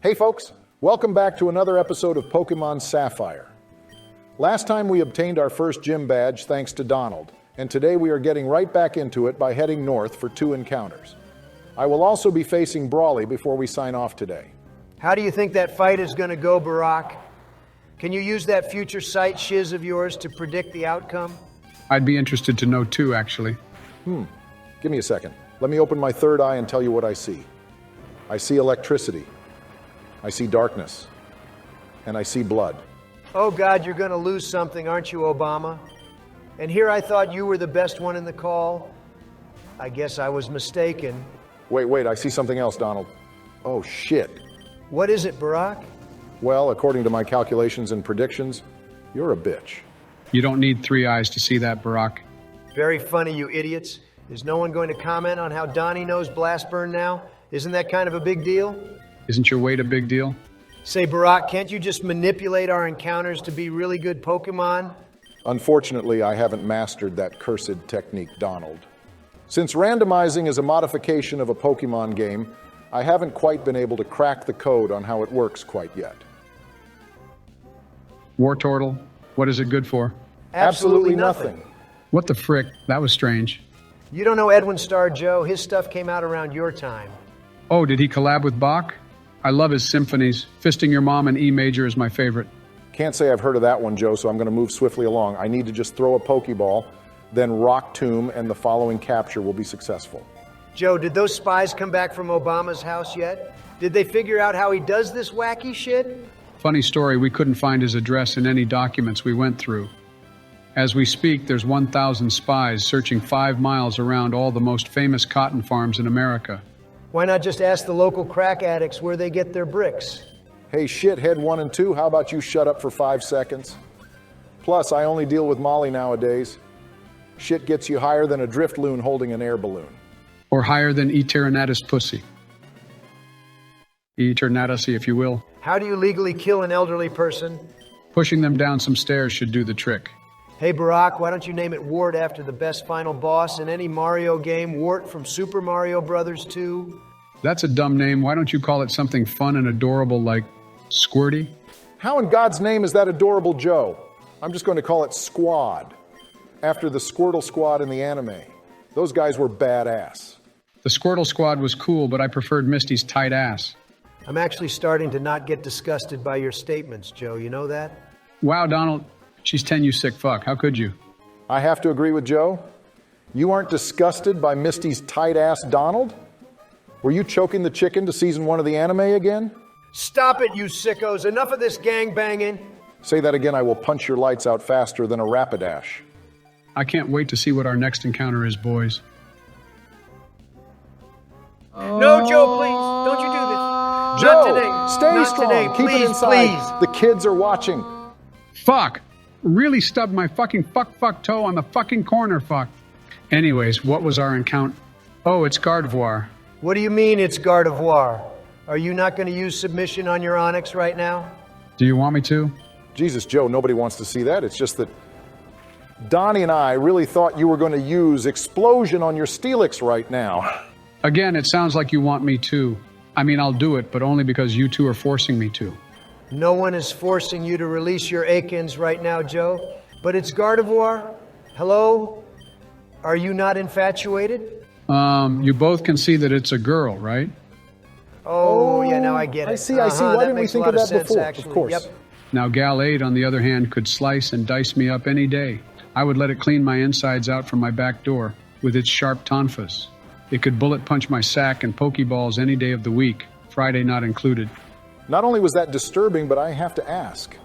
Hey folks, welcome back to another episode of Pokemon Sapphire. Last time we obtained our first gym badge thanks to Donald, and today we are getting right back into it by heading north for 2 encounters. I will also be facing Brawly before we sign off today. How do you think that fight is going to go, Barack? Can you use that future sight shiz of yours to predict the outcome? I'd be interested to know too, actually. Give me a second. Let me open my third eye and tell you what I see. I see electricity. I see darkness. And I see blood. Oh God, you're going to lose something, aren't you, Obama? And here I thought you were the best one in the call. I guess I was mistaken. Wait, I see something else, Donald. Oh shit. What is it, Barack? Well, according to my calculations and predictions, you're a bitch. You don't need 3 eyes to see that, Barack. Very funny, you idiots. Is no one going to comment on how Donnie knows Blastburn now? Isn't that kind of a big deal? Isn't your weight a big deal? Say, Barack, can't you just manipulate our encounters to be really good Pokemon? Unfortunately, I haven't mastered that cursed technique, Donald. Since randomizing is a modification of a Pokemon game, I haven't quite been able to crack the code on how it works quite yet. Wartortle, what is it good for? Absolutely nothing. What the frick? That was strange. You don't know Edwin Starr Joe. His stuff came out around your time. Oh, did he collab with Bach? I love his symphonies. Fisting Your Mom in E major is my favorite. Can't say I've heard of that one, Joe, so I'm going to move swiftly along. I need to just throw a Pokeball, then Rock Tomb, and the following capture will be successful. Joe, did those spies come back from Obama's house yet? Did they figure out how he does this wacky shit? Funny story, we couldn't find his address in any documents we went through. As we speak, there's 1,000 spies searching 5 miles around all the most famous cotton farms in America. Why not just ask the local crack addicts where they get their bricks? Hey, shithead 1 and 2, how about you shut up for 5 seconds? Plus, I only deal with Molly nowadays. Shit gets you higher than a drift loon holding an air balloon. Or higher than Eternatus pussy. Eternatus, if you will. How do you legally kill an elderly person? Pushing them down some stairs should do the trick. Hey, Barack, why don't you name it Wart after the best final boss in any Mario game, Wart from Super Mario Bros. 2? That's a dumb name. Why don't you call it something fun and adorable like Squirty? How in God's name is that adorable, Joe? I'm just going to call it Squad, after the Squirtle Squad in the anime. Those guys were badass. The Squirtle Squad was cool, but I preferred Misty's tight ass. I'm actually starting to not get disgusted by your statements, Joe. You know that? Wow, Donald, she's 10, you sick fuck. How could you? I have to agree with Joe. You aren't disgusted by Misty's tight ass, Donald? Were you choking the chicken to season 1 of the anime again? Stop it, you sickos. Enough of this gang banging. Say that again, I will punch your lights out faster than a Rapidash. I can't wait to see what our next encounter is, boys. No, Joe, please. Don't you do this. Joe, Not today. stay Not strong. today. Keep Please, it inside. please. The kids are watching. Fuck! Really stubbed my fucking fuck toe on the fucking corner, fuck. Anyways, what was our encounter? Oh, it's Gardevoir. What do you mean it's Gardevoir? Are you not going to use submission on your Onyx right now? Do you want me to? Jesus, Joe, nobody wants to see that. It's just that Donnie and I really thought you were going to use Explosion on your Steelix right now. Again, it sounds like you want me to. I mean, I'll do it, but only because you two are forcing me to. No one is forcing you to release your Akins right now, Joe. But it's Gardevoir. Hello? Are you not infatuated? You both can see that it's a girl, right? Oh, yeah, now I get it. I see. Why That didn't we makes a think lot of that sense, before? actually. Of course. Yep. Now, Gal 8, on the other hand, could slice and dice me up any day. I would let it clean my insides out from my back door with its sharp tonfas. It could bullet punch my sack and Pokeballs any day of the week, Friday not included. Not only was that disturbing, but I have to ask,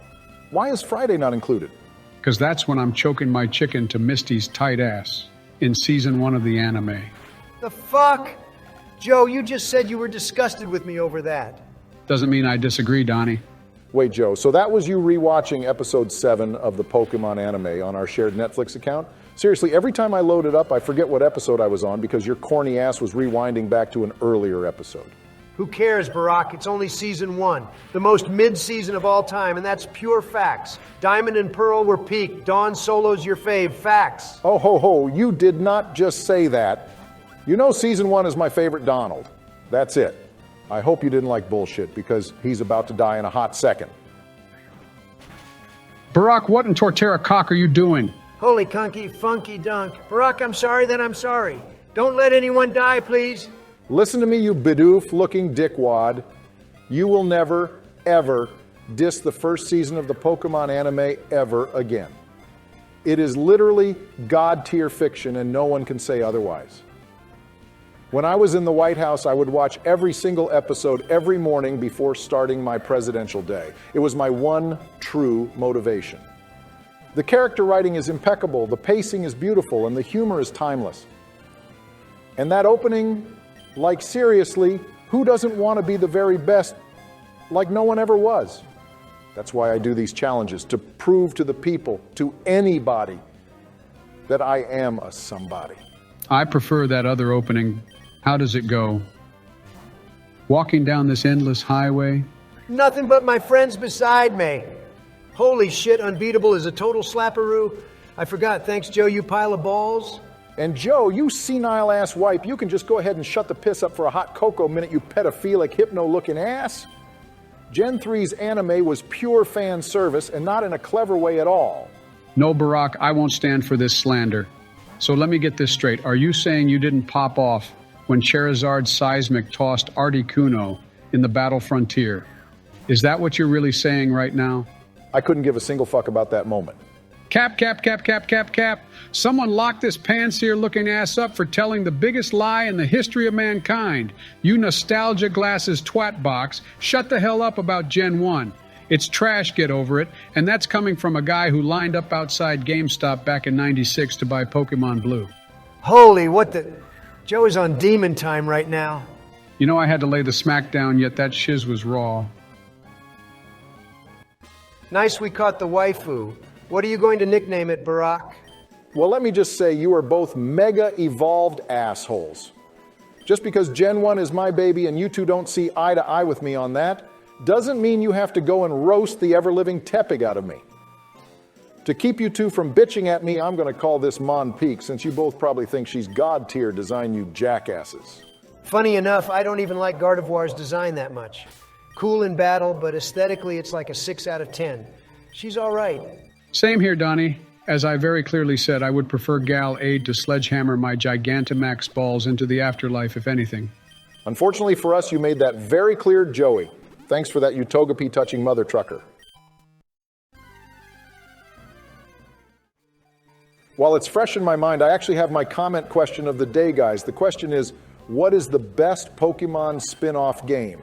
why is Friday not included? Because that's when I'm choking my chicken to Misty's tight ass in season 1 of the anime. The fuck? Joe, you just said you were disgusted with me over that. Doesn't mean I disagree, Donnie. Wait, Joe, so that was you rewatching episode 7 of the Pokemon anime on our shared Netflix account? Seriously, every time I load it up, I forget what episode I was on because your corny ass was rewinding back to an earlier episode. Who cares, Barack? It's only season 1. The most mid-season of all time, and that's pure facts. Diamond and Pearl were peak. Dawn Solo's your fave. Facts. Oh, ho, ho, you did not just say that. You know season 1 is my favorite Donald. That's it. I hope you didn't like bullshit, because he's about to die in a hot second. Barack, what in Torterra cock are you doing? Holy kunky, funky dunk. Barack, I'm sorry that I'm sorry. Don't let anyone die, please. Listen to me, you bidoof-looking dickwad. You will never, ever diss the first season of the Pokemon anime ever again. It is literally God-tier fiction, and no one can say otherwise. When I was in the White House, I would watch every single episode every morning before starting my presidential day. It was my one true motivation. The character writing is impeccable, the pacing is beautiful, and the humor is timeless. And that opening, like seriously, who doesn't want to be the very best like no one ever was? That's why I do these challenges, to prove to the people, to anybody, that I am a somebody. I prefer that other opening. How does it go? Walking down this endless highway? Nothing but my friends beside me. Holy shit, Unbeatable is a total slapperoo. I forgot, thanks Joe, you pile of balls. And Joe, you senile ass wipe, you can just go ahead and shut the piss up for a hot cocoa minute, you pedophilic hypno-looking ass. Gen 3's anime was pure fan service and not in a clever way at all. No, Barack, I won't stand for this slander. So let me get this straight. Are you saying you didn't pop off when Charizard's Seismic tossed Articuno in the Battle Frontier? Is that what you're really saying right now? I couldn't give a single fuck about that moment. Cap. Someone lock this panseer-looking ass up for telling the biggest lie in the history of mankind. You nostalgia glasses twat box, shut the hell up about Gen 1. It's trash, get over it, and that's coming from a guy who lined up outside GameStop back in '96 to buy Pokemon Blue. Holy, what the... Joe is on demon time right now. You know I had to lay the smack down, yet that shiz was raw. Nice we caught the waifu. What are you going to nickname it, Barack? Well, let me just say, you are both mega evolved assholes. Just because Gen 1 is my baby and you two don't see eye to eye with me on that, doesn't mean you have to go and roast the ever-living Tepig out of me. To keep you two from bitching at me, I'm going to call this Mon Peak, since you both probably think she's God-tier design, you jackasses. Funny enough, I don't even like Gardevoir's design that much. Cool in battle, but aesthetically it's like a 6 out of 10. She's all right. Same here, Donnie. As I very clearly said, I would prefer Gal Aid to sledgehammer my Gigantamax balls into the afterlife, if anything. Unfortunately for us, you made that very clear, Joey. Thanks for that Utogepi-touching mother trucker. While it's fresh in my mind, I actually have my comment question of the day, guys. The question is, what is the best Pokemon spin-off game?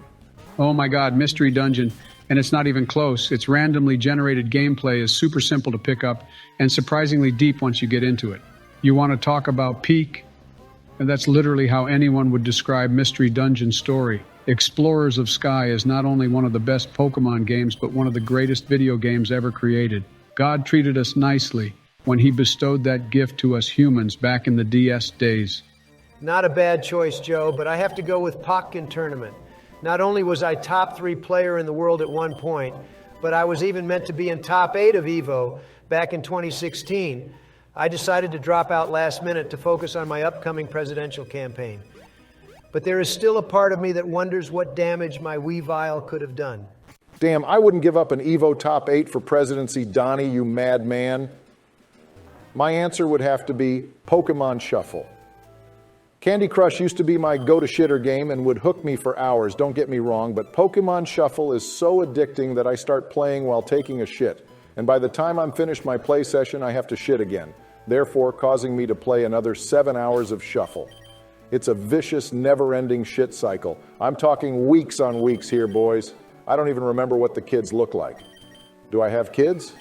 Oh my God, Mystery Dungeon. And it's not even close. Its randomly generated gameplay is super simple to pick up and surprisingly deep once you get into it. You want to talk about peak? And that's literally how anyone would describe Mystery Dungeon story. Explorers of Sky is not only one of the best Pokemon games, but one of the greatest video games ever created. God treated us nicely when he bestowed that gift to us humans back in the DS days. Not a bad choice, Joe, but I have to go with Pokken Tournament. Not only was I top 3 player in the world at one point, but I was even meant to be in top 8 of EVO back in 2016. I decided to drop out last minute to focus on my upcoming presidential campaign. But there is still a part of me that wonders what damage my Weavile could have done. Damn, I wouldn't give up an EVO top 8 for presidency, Donnie, you madman. My answer would have to be Pokemon Shuffle. Candy Crush used to be my go-to-shitter game and would hook me for hours, don't get me wrong, but Pokemon Shuffle is so addicting that I start playing while taking a shit. And by the time I'm finished my play session, I have to shit again, therefore causing me to play another 7 hours of Shuffle. It's a vicious, never-ending shit cycle. I'm talking weeks on weeks here, boys. I don't even remember what the kids look like. Do I have kids?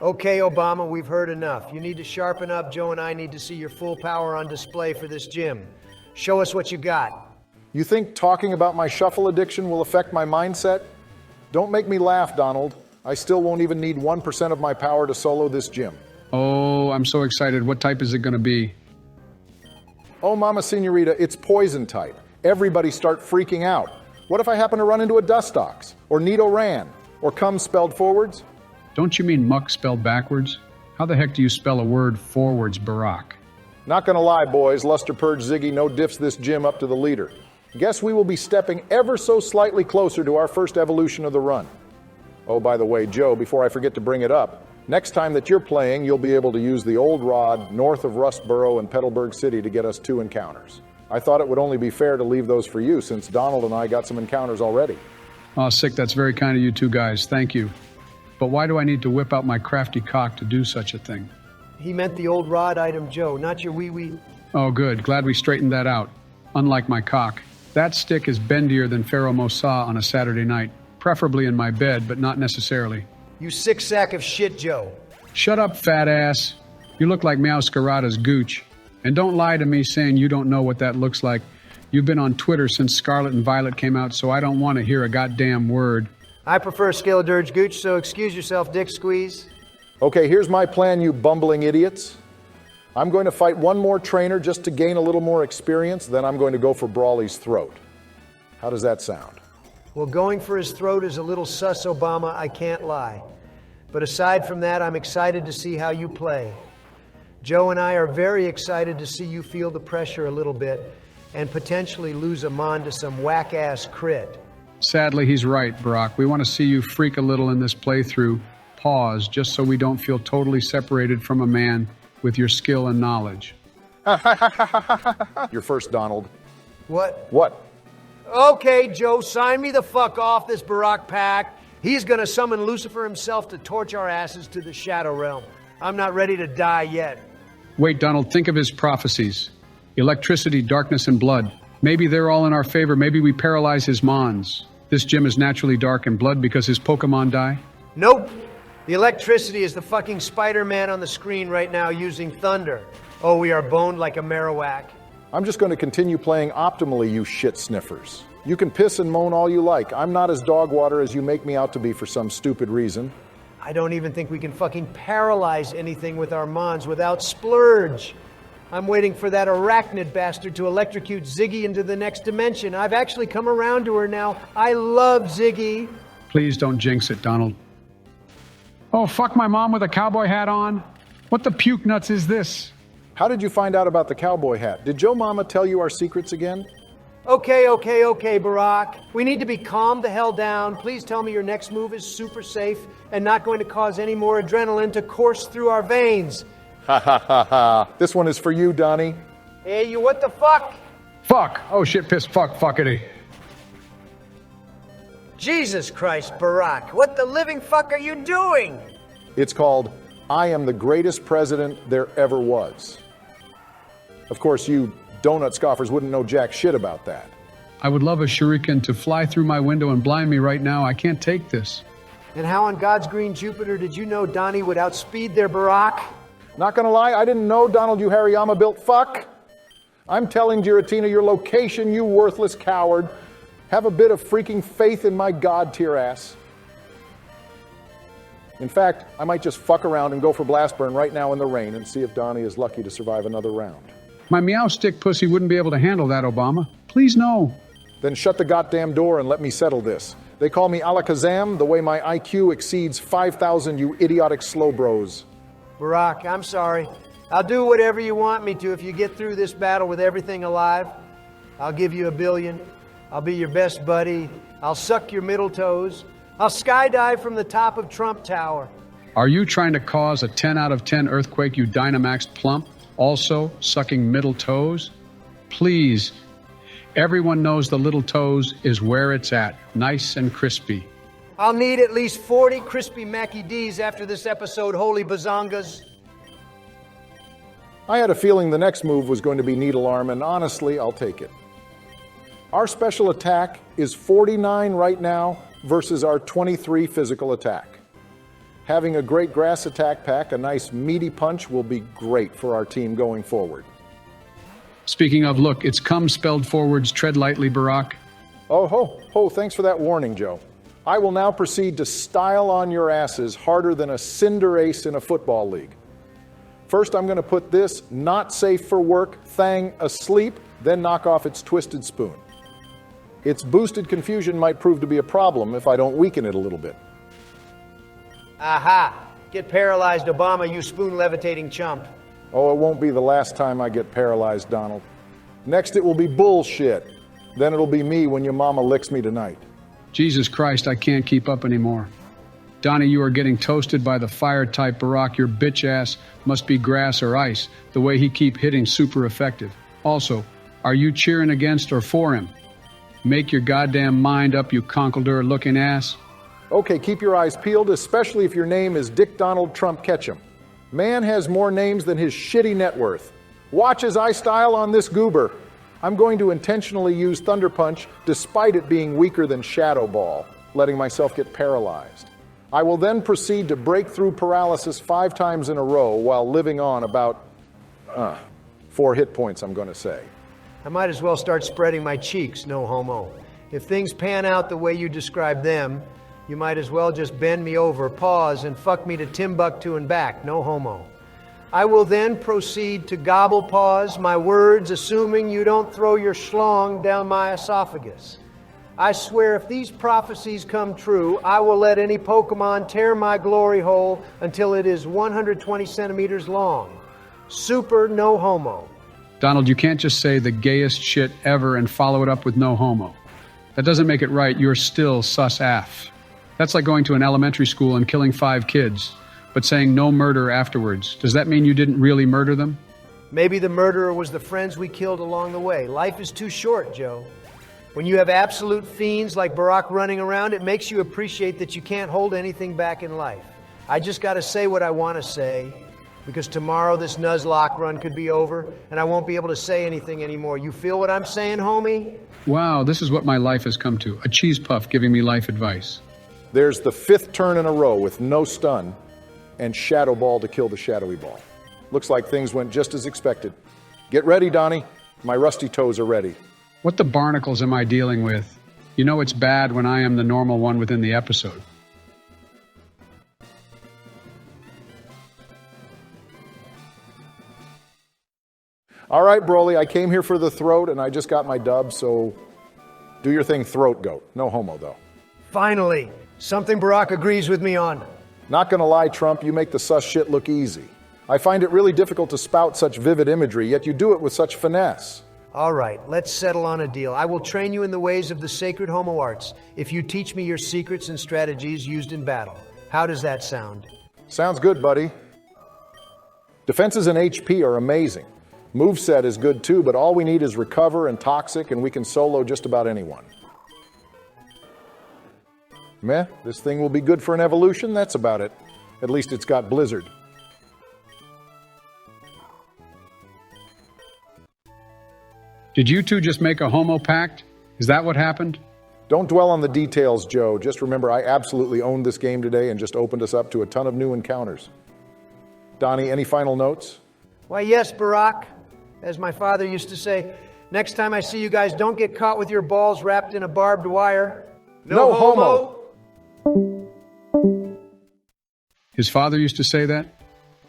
Okay, Obama, we've heard enough. You need to sharpen up. Joe and I need to see your full power on display for this gym. Show us what you got. You think talking about my Shuffle addiction will affect my mindset? Don't make me laugh, Donald. I still won't even need 1% of my power to solo this gym. Oh, I'm so excited. What type is it going to be? Oh, Mama Senorita, it's poison type. Everybody start freaking out. What if I happen to run into a Dustox? Or Nidoran? Or cum spelled forwards? Don't you mean muck spelled backwards? How the heck do you spell a word forwards, Barack? Not gonna lie, boys, Luster Purge Ziggy no diffs this gym up to the leader. Guess we will be stepping ever so slightly closer to our first evolution of the run. Oh, by the way, Joe, before I forget to bring it up, next time that you're playing, you'll be able to use the old rod north of Rustboro and Petalburg City to get us 2 encounters. I thought it would only be fair to leave those for you since Donald and I got some encounters already. Oh, sick, that's very kind of you two guys. Thank you. But why do I need to whip out my crafty cock to do such a thing? He meant the old rod item, Joe, not your wee-wee. Oh, good. Glad we straightened that out. Unlike my cock. That stick is bendier than Pharaoh Moussa on a Saturday night. Preferably in my bed, but not necessarily. You sick sack of shit, Joe. Shut up, fat ass. You look like Meowscarada's gooch. And don't lie to me saying you don't know what that looks like. You've been on Twitter since Scarlet and Violet came out, so I don't want to hear a goddamn word. I prefer Skeledirge Gooch, so excuse yourself, Dick Squeeze. Okay, here's my plan, you bumbling idiots. I'm going to fight one more trainer just to gain a little more experience, then I'm going to go for Brawly's throat. How does that sound? Well, going for his throat is a little sus, Obama, I can't lie. But aside from that, I'm excited to see how you play. Joe and I are very excited to see you feel the pressure a little bit and potentially lose a mon to some whack-ass crit. Sadly, he's right, Brock. We want to see you freak a little in this playthrough. Pause, just so we don't feel totally separated from a man with your skill and knowledge. You're first, Donald. What? What? Okay, Joe, sign me the fuck off this Barack pack. He's gonna summon Lucifer himself to torch our asses to the Shadow Realm. I'm not ready to die yet. Wait, Donald, think of his prophecies. Electricity, darkness, and blood. Maybe they're all in our favor. Maybe we paralyze his mons. This gym is naturally dark in blood because his Pokemon die? Nope. The electricity is the fucking Spider-Man on the screen right now using thunder. Oh, we are boned like a Marowak. I'm just going to continue playing optimally, you shit sniffers. You can piss and moan all you like. I'm not as dog water as you make me out to be for some stupid reason. I don't even think we can fucking paralyze anything with our mons without Splurge. I'm waiting for that arachnid bastard to electrocute Ziggy into the next dimension. I've actually come around to her now. I love Ziggy. Please don't jinx it, Donald. Oh, fuck my mom with a cowboy hat on? What the puke nuts is this? How did you find out about the cowboy hat? Did Joe Mama tell you our secrets again? Okay, Barack. We need to be calmed the hell down. Please tell me your next move is super safe and not going to cause any more adrenaline to course through our veins. Ha ha ha ha. This one is for you, Donnie. Hey, you what the fuck? Fuck. Oh, shit, piss, fuck, fuckity. Jesus Christ, Barack. What the living fuck are you doing? It's called I Am the Greatest President There Ever Was. Of course, you donut scoffers wouldn't know jack shit about that. I would love a shuriken to fly through my window and blind me right now. I can't take this. And how on God's green Jupiter did you know Donnie would outspeed their Barack? Not gonna lie, I didn't know Donald you Hariyama built fuck. I'm telling Giratina your location, you worthless coward. Have a bit of freaking faith in my god tier ass. In fact, I might just fuck around and go for Blast Burn right now in the rain and see if Donnie is lucky to survive another round. My meow stick pussy wouldn't be able to handle that, Obama. Please no. Then shut the goddamn door and let me settle this. They call me Alakazam the way my IQ exceeds 5,000, you idiotic slow bros. Barack, I'm sorry. I'll do whatever you want me to if you get through this battle with everything alive. I'll give you $1 billion. I'll be your best buddy. I'll suck your middle toes. I'll skydive from the top of Trump Tower. Are you trying to cause a 10 out of 10 earthquake, you Dynamax plump? Also sucking middle toes? Please. Everyone knows the little toes is where it's at. Nice and crispy. I'll need at least 40 crispy Mackie D's after this episode, holy bazongas. I had a feeling the next move was going to be Needle Arm, and honestly, I'll take it. Our special attack is 49 right now versus our 23 physical attack. Having a great grass attack pack, a nice meaty punch, will be great for our team going forward. Speaking of, look, it's come spelled forwards, tread lightly, Barack. Oh, ho, thanks for that warning, Joe. I will now proceed to style on your asses harder than a cinder ace in a football league. First, I'm going to put this not safe for work thing asleep, then knock off its twisted spoon. Its boosted confusion might prove to be a problem if I don't weaken it a little bit. Aha! Get paralyzed, Obama, you spoon-levitating chump. Oh, it won't be the last time I get paralyzed, Donald. Next, it will be bullshit. Then it'll be me when your mama licks me tonight. Jesus Christ, I can't keep up anymore. Donnie, you are getting toasted by the fire-type Barack. Your bitch ass must be grass or ice, the way he keep hitting super effective. Also, are you cheering against or for him? Make your goddamn mind up, you conkeldurr-looking ass. Okay, keep your eyes peeled, especially if your name is Dick Donald Trump Ketchum. Man has more names than his shitty net worth. Watch as I style on this goober. I'm going to intentionally use Thunder Punch despite it being weaker than Shadow Ball, letting myself get paralyzed. I will then proceed to break through paralysis 5 times in a row while living on about 4 hit points, I'm going to say. I might as well start spreading my cheeks, no homo. If things pan out the way you describe them, you might as well just bend me over, pause, and fuck me to Timbuktu and back, no homo. I will then proceed to gobble pause my words, assuming you don't throw your schlong down my esophagus. I swear if these prophecies come true, I will let any Pokemon tear my glory hole until it is 120 centimeters long. Super no homo. Donald, you can't just say the gayest shit ever and follow it up with no homo. That doesn't make it right. You're still sus af. That's like going to an elementary school and killing 5 kids, but saying no murder afterwards. Does that mean you didn't really murder them? Maybe the murderer was the friends we killed along the way. Life is too short, Joe. When you have absolute fiends like Barack running around, it makes you appreciate that you can't hold anything back in life. I just got to say what I want to say, because tomorrow this Nuzlocke run could be over, and I won't be able to say anything anymore. You feel what I'm saying, homie? Wow, this is what my life has come to. A cheese puff giving me life advice. There's the 5th turn in a row with no stun and Shadow Ball to kill the Shadowy Ball. Looks like things went just as expected. Get ready, Donnie. My rusty toes are ready. What the barnacles am I dealing with? You know it's bad when I am the normal one within the episode. All right, Broly, I came here for the throat and I just got my dub, so do your thing, throat goat. No homo, though. Finally, something Barack agrees with me on. Not gonna lie, Trump, you make the sus shit look easy. I find it really difficult to spout such vivid imagery, yet you do it with such finesse. All right, let's settle on a deal. I will train you in the ways of the sacred homo arts if you teach me your secrets and strategies used in battle. How does that sound? Sounds good, buddy. Defenses and HP are amazing. Moveset is good too, but all we need is recover and toxic, and we can solo just about anyone. Meh, this thing will be good for an evolution, that's about it. At least it's got Blizzard. Did you two just make a homo pact? Is that what happened? Don't dwell on the details, Joe. Just remember I absolutely owned this game today and just opened us up to a ton of new encounters. Donnie, any final notes? Why, yes, Barack. As my father used to say, next time I see you guys, don't get caught with your balls wrapped in a barbed wire. No homo. His father used to say that?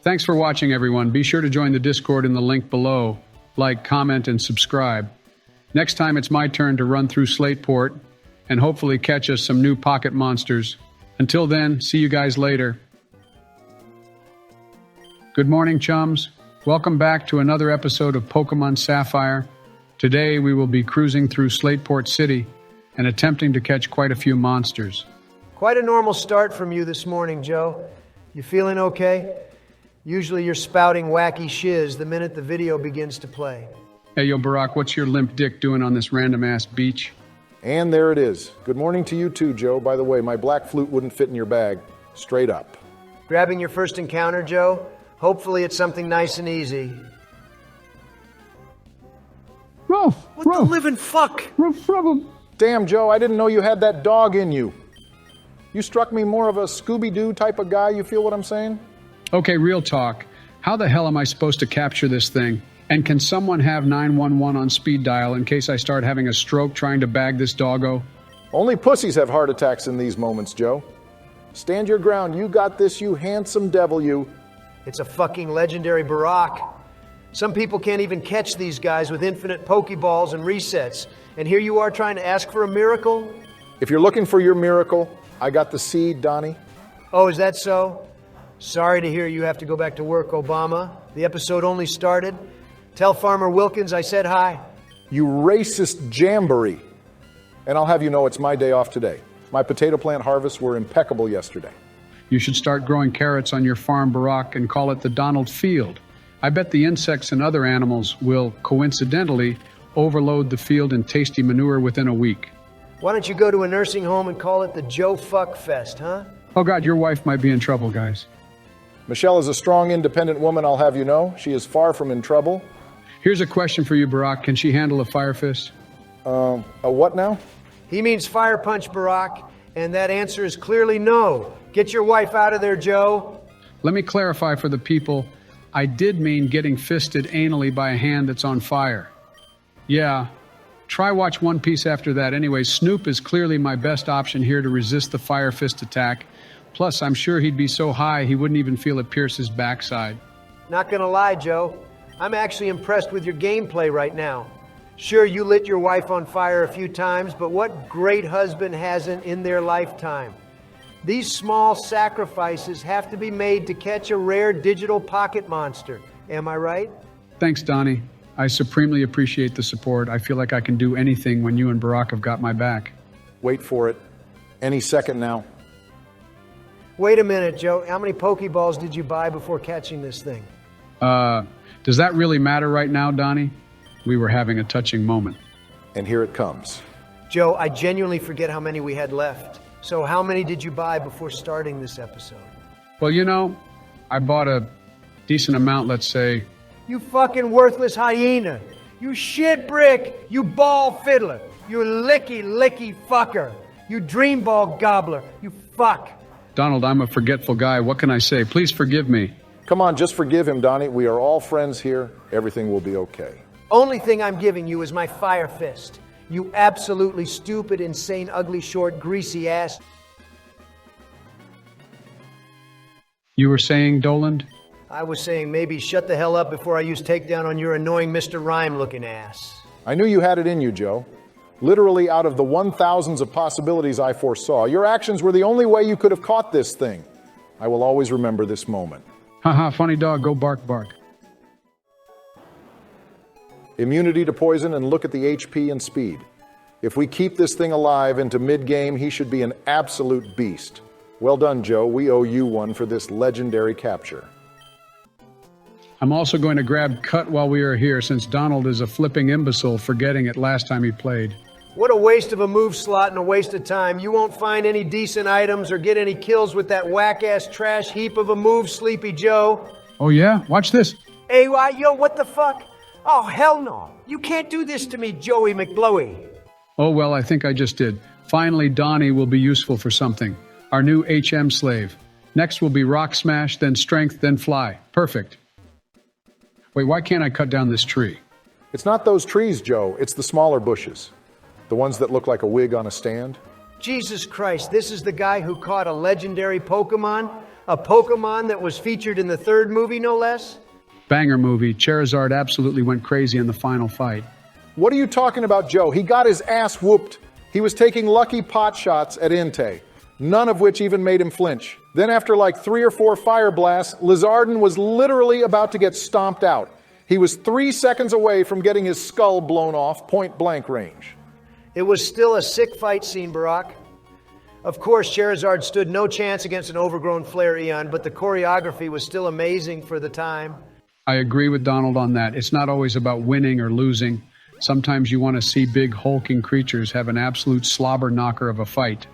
Thanks for watching, everyone. Be sure to join the Discord in the link below. Like, comment, and subscribe. Next time it's my turn to run through Slateport and hopefully catch us some new pocket monsters. Until then, see you guys later. Good morning, chums. Welcome back to another episode of Pokemon Sapphire. Today we will be cruising through Slateport City and attempting to catch quite a few monsters. Quite a normal start from you this morning, Joe. You feeling okay? Usually you're spouting wacky shiz the minute the video begins to play. Hey, yo, Barack, what's your limp dick doing on this random-ass beach? And there it is. Good morning to you too, Joe. By the way, my black flute wouldn't fit in your bag. Straight up. Grabbing your first encounter, Joe? Hopefully it's something nice and easy. Ruff! What the living fuck? Ruff, ruff. Damn, Joe, I didn't know you had that dog in you. You struck me more of a Scooby-Doo type of guy, you feel what I'm saying? Okay, real talk. How the hell am I supposed to capture this thing? And can someone have 911 on speed dial in case I start having a stroke trying to bag this doggo? Only pussies have heart attacks in these moments, Joe. Stand your ground. You got this, you handsome devil, you. It's a fucking legendary Barack. Some people can't even catch these guys with infinite Pokeballs and resets. And here you are trying to ask for a miracle? If you're looking for your miracle, I got the seed, Donnie. Oh, is that so? Sorry to hear you have to go back to work, Obama. The episode only started. Tell Farmer Wilkins I said hi. You racist jamboree. And I'll have you know it's my day off today. My potato plant harvests were impeccable yesterday. You should start growing carrots on your farm, Barack, and call it the Donald Field. I bet the insects and other animals will, coincidentally, overload the field in tasty manure within a week. Why don't you go to a nursing home and call it the Joe Fuck Fest, huh? Oh God, your wife might be in trouble, guys. Michelle is a strong, independent woman, I'll have you know. She is far from in trouble. Here's a question for you, Barack. Can she handle a fire fist? A what now? He means fire punch, Barack, and that answer is clearly no. Get your wife out of there, Joe. Let me clarify for the people. I did mean getting fisted anally by a hand that's on fire. Yeah, try watch One Piece after that. Anyway, Snoop is clearly my best option here to resist the fire fist attack. Plus, I'm sure he'd be so high he wouldn't even feel it pierce his backside. Not gonna lie, Joe. I'm actually impressed with your gameplay right now. Sure, you lit your wife on fire a few times, but what great husband hasn't in their lifetime? These small sacrifices have to be made to catch a rare digital pocket monster. Am I right? Thanks, Donnie. I supremely appreciate the support. I feel like I can do anything when you and Barack have got my back. Wait for it. Any second now. Wait a minute, Joe. How many Pokeballs did you buy before catching this thing? Does that really matter right now, Donnie? We were having a touching moment. And here it comes. Joe, I genuinely forget how many we had left. So how many did you buy before starting this episode? Well, you know, I bought a decent amount, let's say. You fucking worthless hyena. You shit brick. You ball fiddler. You licky fucker. You dreamball gobbler. You fuck. Donald, I'm a forgetful guy. What can I say? Please forgive me. Come on, just forgive him, Donnie. We are all friends here. Everything will be okay. Only thing I'm giving you is my fire fist. You absolutely stupid, insane, ugly, short, greasy ass. You were saying, Doland? I was saying maybe shut the hell up before I use takedown on your annoying Mr. Rhyme-looking ass. I knew you had it in you, Joe. Literally out of the 1,000s of possibilities I foresaw, your actions were the only way you could have caught this thing. I will always remember this moment. Haha, funny dog, go bark, bark. Immunity to poison, and look at the HP and speed. If we keep this thing alive into mid-game, he should be an absolute beast. Well done, Joe. We owe you one for this legendary capture. I'm also going to grab Cut while we are here, since Donald is a flipping imbecile forgetting it last time he played. What a waste of a move slot and a waste of time. You won't find any decent items or get any kills with that whack-ass trash heap of a move, Sleepy Joe. Oh yeah? Watch this. Hey, yo, what the fuck? Oh, hell no. You can't do this to me, Joey McBlowy. Oh well, I think I just did. Finally, Donnie will be useful for something. Our new HM slave. Next will be Rock Smash, then Strength, then Fly. Perfect. Wait, why can't I cut down this tree? It's not those trees, Joe. It's the smaller bushes. The ones that look like a wig on a stand. Jesus Christ, this is the guy who caught a legendary Pokemon? A Pokemon that was featured in the third movie, no less? Banger movie. Charizard absolutely went crazy in the final fight. What are you talking about, Joe? He got his ass whooped. He was taking lucky pot shots at Entei, none of which even made him flinch. Then after like 3 or 4 fire blasts, Lizardon was literally about to get stomped out. He was 3 seconds away from getting his skull blown off point blank range. It was still a sick fight scene, Barack. Of course, Charizard stood no chance against an overgrown Flare Eon, but the choreography was still amazing for the time. I agree with Donald on that. It's not always about winning or losing. Sometimes you want to see big hulking creatures have an absolute slobber knocker of a fight.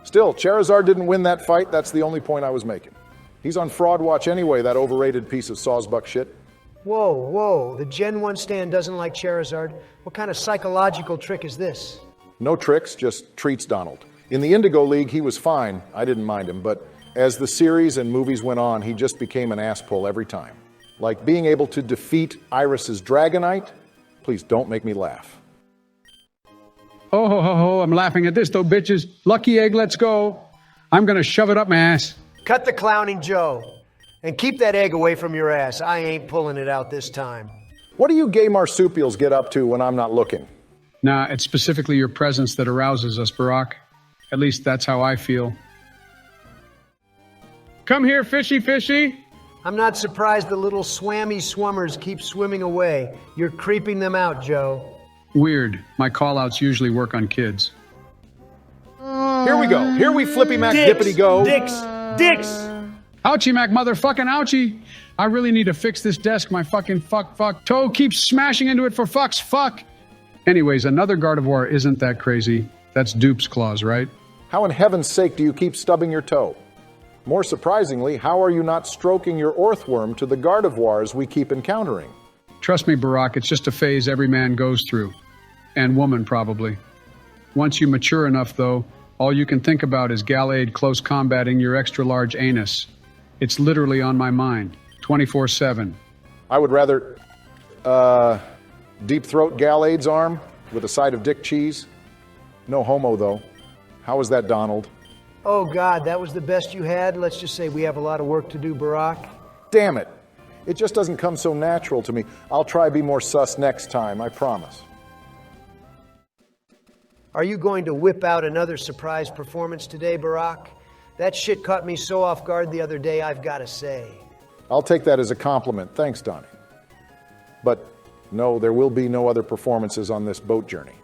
Still, Charizard didn't win that fight. That's the only point I was making. He's on fraud watch anyway, that overrated piece of sawsbuck shit. Whoa, the Gen 1 stand doesn't like Charizard. What kind of psychological trick is this? No tricks, just treats Donald. In the Indigo League, he was fine. I didn't mind him, but as the series and movies went on, he just became an asspull every time. Like being able to defeat Iris's Dragonite. Please don't make me laugh. Oh, ho, ho, ho, I'm laughing at this though, bitches. Lucky egg, let's go. I'm gonna shove it up my ass. Cut the clowning, Joe. And keep that egg away from your ass. I ain't pulling it out this time. What do you gay marsupials get up to when I'm not looking? Nah, it's specifically your presence that arouses us, Barack. At least that's how I feel. Come here, fishy, fishy. I'm not surprised the little swammy swimmers keep swimming away. You're creeping them out, Joe. Weird. My call-outs usually work on kids. Here we go. Here we flippy mac dippity go. Dicks! Ouchie Mac motherfucking ouchie. I really need to fix this desk. My fucking fuck toe keeps smashing into it for fuck's fuck. Anyways, another Gardevoir isn't that crazy. That's Dupe's claws, right? How in heaven's sake do you keep stubbing your toe? More surprisingly, how are you not stroking your orthworm to the Gardevoirs we keep encountering? Trust me, Barack, it's just a phase every man goes through. And woman, probably. Once you mature enough, though, all you can think about is Gallade close combating your extra-large anus. It's literally on my mind, 24/7. I would rather, deep throat Gallade's arm with a side of dick cheese. No homo, though. How was that, Donald? Oh, God, that was the best you had? Let's just say we have a lot of work to do, Barack. Damn it. It just doesn't come so natural to me. I'll try be more sus next time, I promise. Are you going to whip out another surprise performance today, Barack? That shit caught me so off guard the other day, I've got to say. I'll take that as a compliment. Thanks, Donnie. But no, there will be no other performances on this boat journey.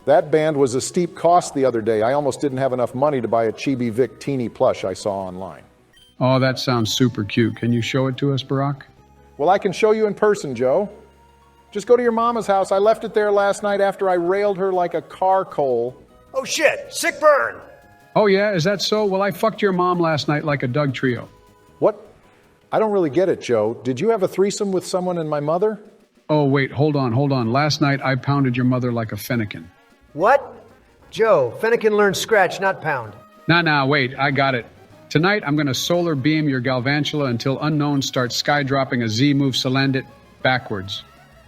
That band was a steep cost the other day. I almost didn't have enough money to buy a Chibi Vic teeny plush I saw online. Oh, that sounds super cute. Can you show it to us, Barack? Well, I can show you in person, Joe. Just go to your mama's house. I left it there last night after I railed her like a car coal. Oh, shit! Sick burn! Oh, yeah? Is that so? Well, I fucked your mom last night like a Doug trio. What? I don't really get it, Joe. Did you have a threesome with someone and my mother? Oh, wait, hold on. Last night I pounded your mother like a fennekin. What? Joe, Fennekin learned scratch, not pound. Nah, wait, I got it. Tonight I'm gonna solar beam your Galvantula until Unknown starts skydropping a Z-move Salandit backwards.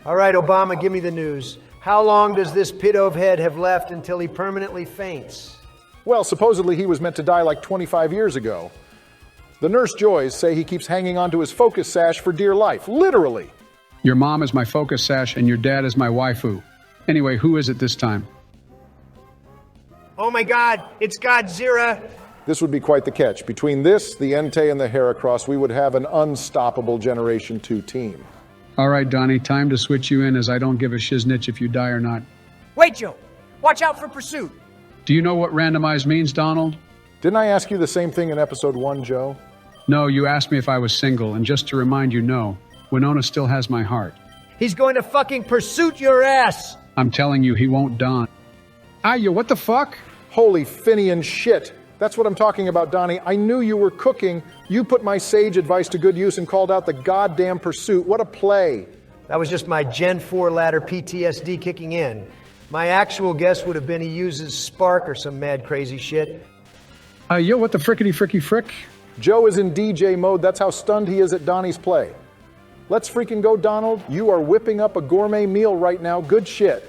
All right, Obama, give me the news. How long does this pit-ove head have left until he permanently faints? Well, supposedly he was meant to die like 25 years ago. The nurse joys say he keeps hanging onto his focus sash for dear life, literally. Your mom is my focus sash and your dad is my waifu. Anyway, who is it this time? Oh my God, it's Godzilla. This would be quite the catch. Between this, the Entei, and the Heracross, we would have an unstoppable Generation 2 team. All right, Donnie, time to switch you in as I don't give a shiznitch if you die or not. Wait, Joe. Watch out for pursuit. Do you know what randomized means, Donald? Didn't I ask you the same thing in episode 1, Joe? No, you asked me if I was single, and just to remind you, no. Winona still has my heart. He's going to fucking pursuit your ass. I'm telling you, he won't don. Aya, what the fuck? Holy Finian shit. That's what I'm talking about, Donnie. I knew you were cooking. You put my sage advice to good use and called out the goddamn pursuit. What a play. That was just my Gen 4 ladder PTSD kicking in. My actual guess would have been he uses Spark or some mad crazy shit. Yo, what the frickety fricky frick? Joe is in DJ mode. That's how stunned he is at Donnie's play. Let's freaking go, Donald. You are whipping up a gourmet meal right now. Good shit.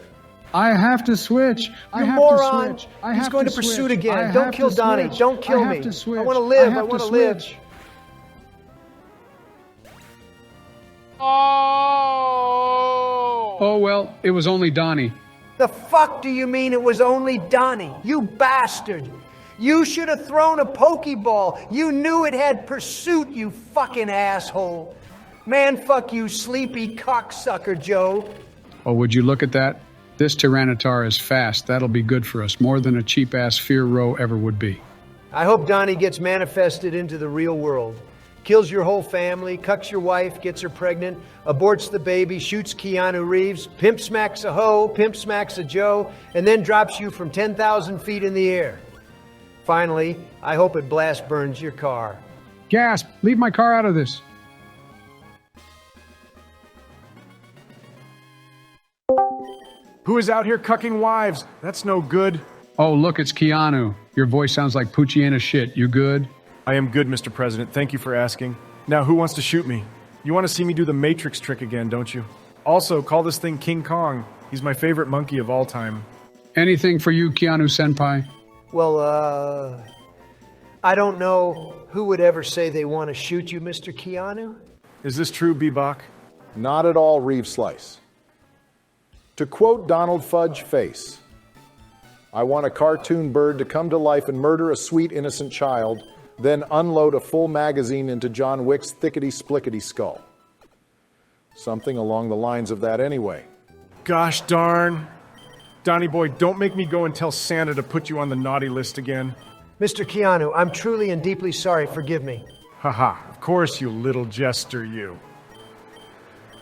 I have to switch. You moron. He's going to pursuit again. Don't kill Donnie. Don't kill me. I want to live. I want to live. Oh, well, it was only Donnie. The fuck do you mean it was only Donnie? You bastard. You should have thrown a Pokeball. You knew it had pursuit, you fucking asshole. Man, fuck you, sleepy cocksucker, Joe. Oh, would you look at that? This Tyranitar is fast. That'll be good for us, more than a cheap-ass Fear Row ever would be. I hope Donnie gets manifested into the real world. Kills your whole family, cucks your wife, gets her pregnant, aborts the baby, shoots Keanu Reeves, pimp smacks a hoe, pimp smacks a Joe, and then drops you from 10,000 feet in the air. Finally, I hope it blast burns your car. Gasp! Leave my car out of this. Who is out here cucking wives? That's no good. Oh, look, it's Keanu. Your voice sounds like Poochiana shit. You good? I am good, Mr. President. Thank you for asking. Now, who wants to shoot me? You want to see me do the Matrix trick again, don't you? Also, call this thing King Kong. He's my favorite monkey of all time. Anything for you, Keanu-senpai? Well, I don't know who would ever say they want to shoot you, Mr. Keanu. Is this true, Bebop? Not at all, Reeve Slice. To quote Donald Fudge Face, I want a cartoon bird to come to life and murder a sweet, innocent child, then unload a full magazine into John Wick's thickety-splickety skull. Something along the lines of that anyway. Gosh darn. Donnie boy, don't make me go and tell Santa to put you on the naughty list again. Mr. Keanu, I'm truly and deeply sorry. Forgive me. Haha, of course, you little jester, you.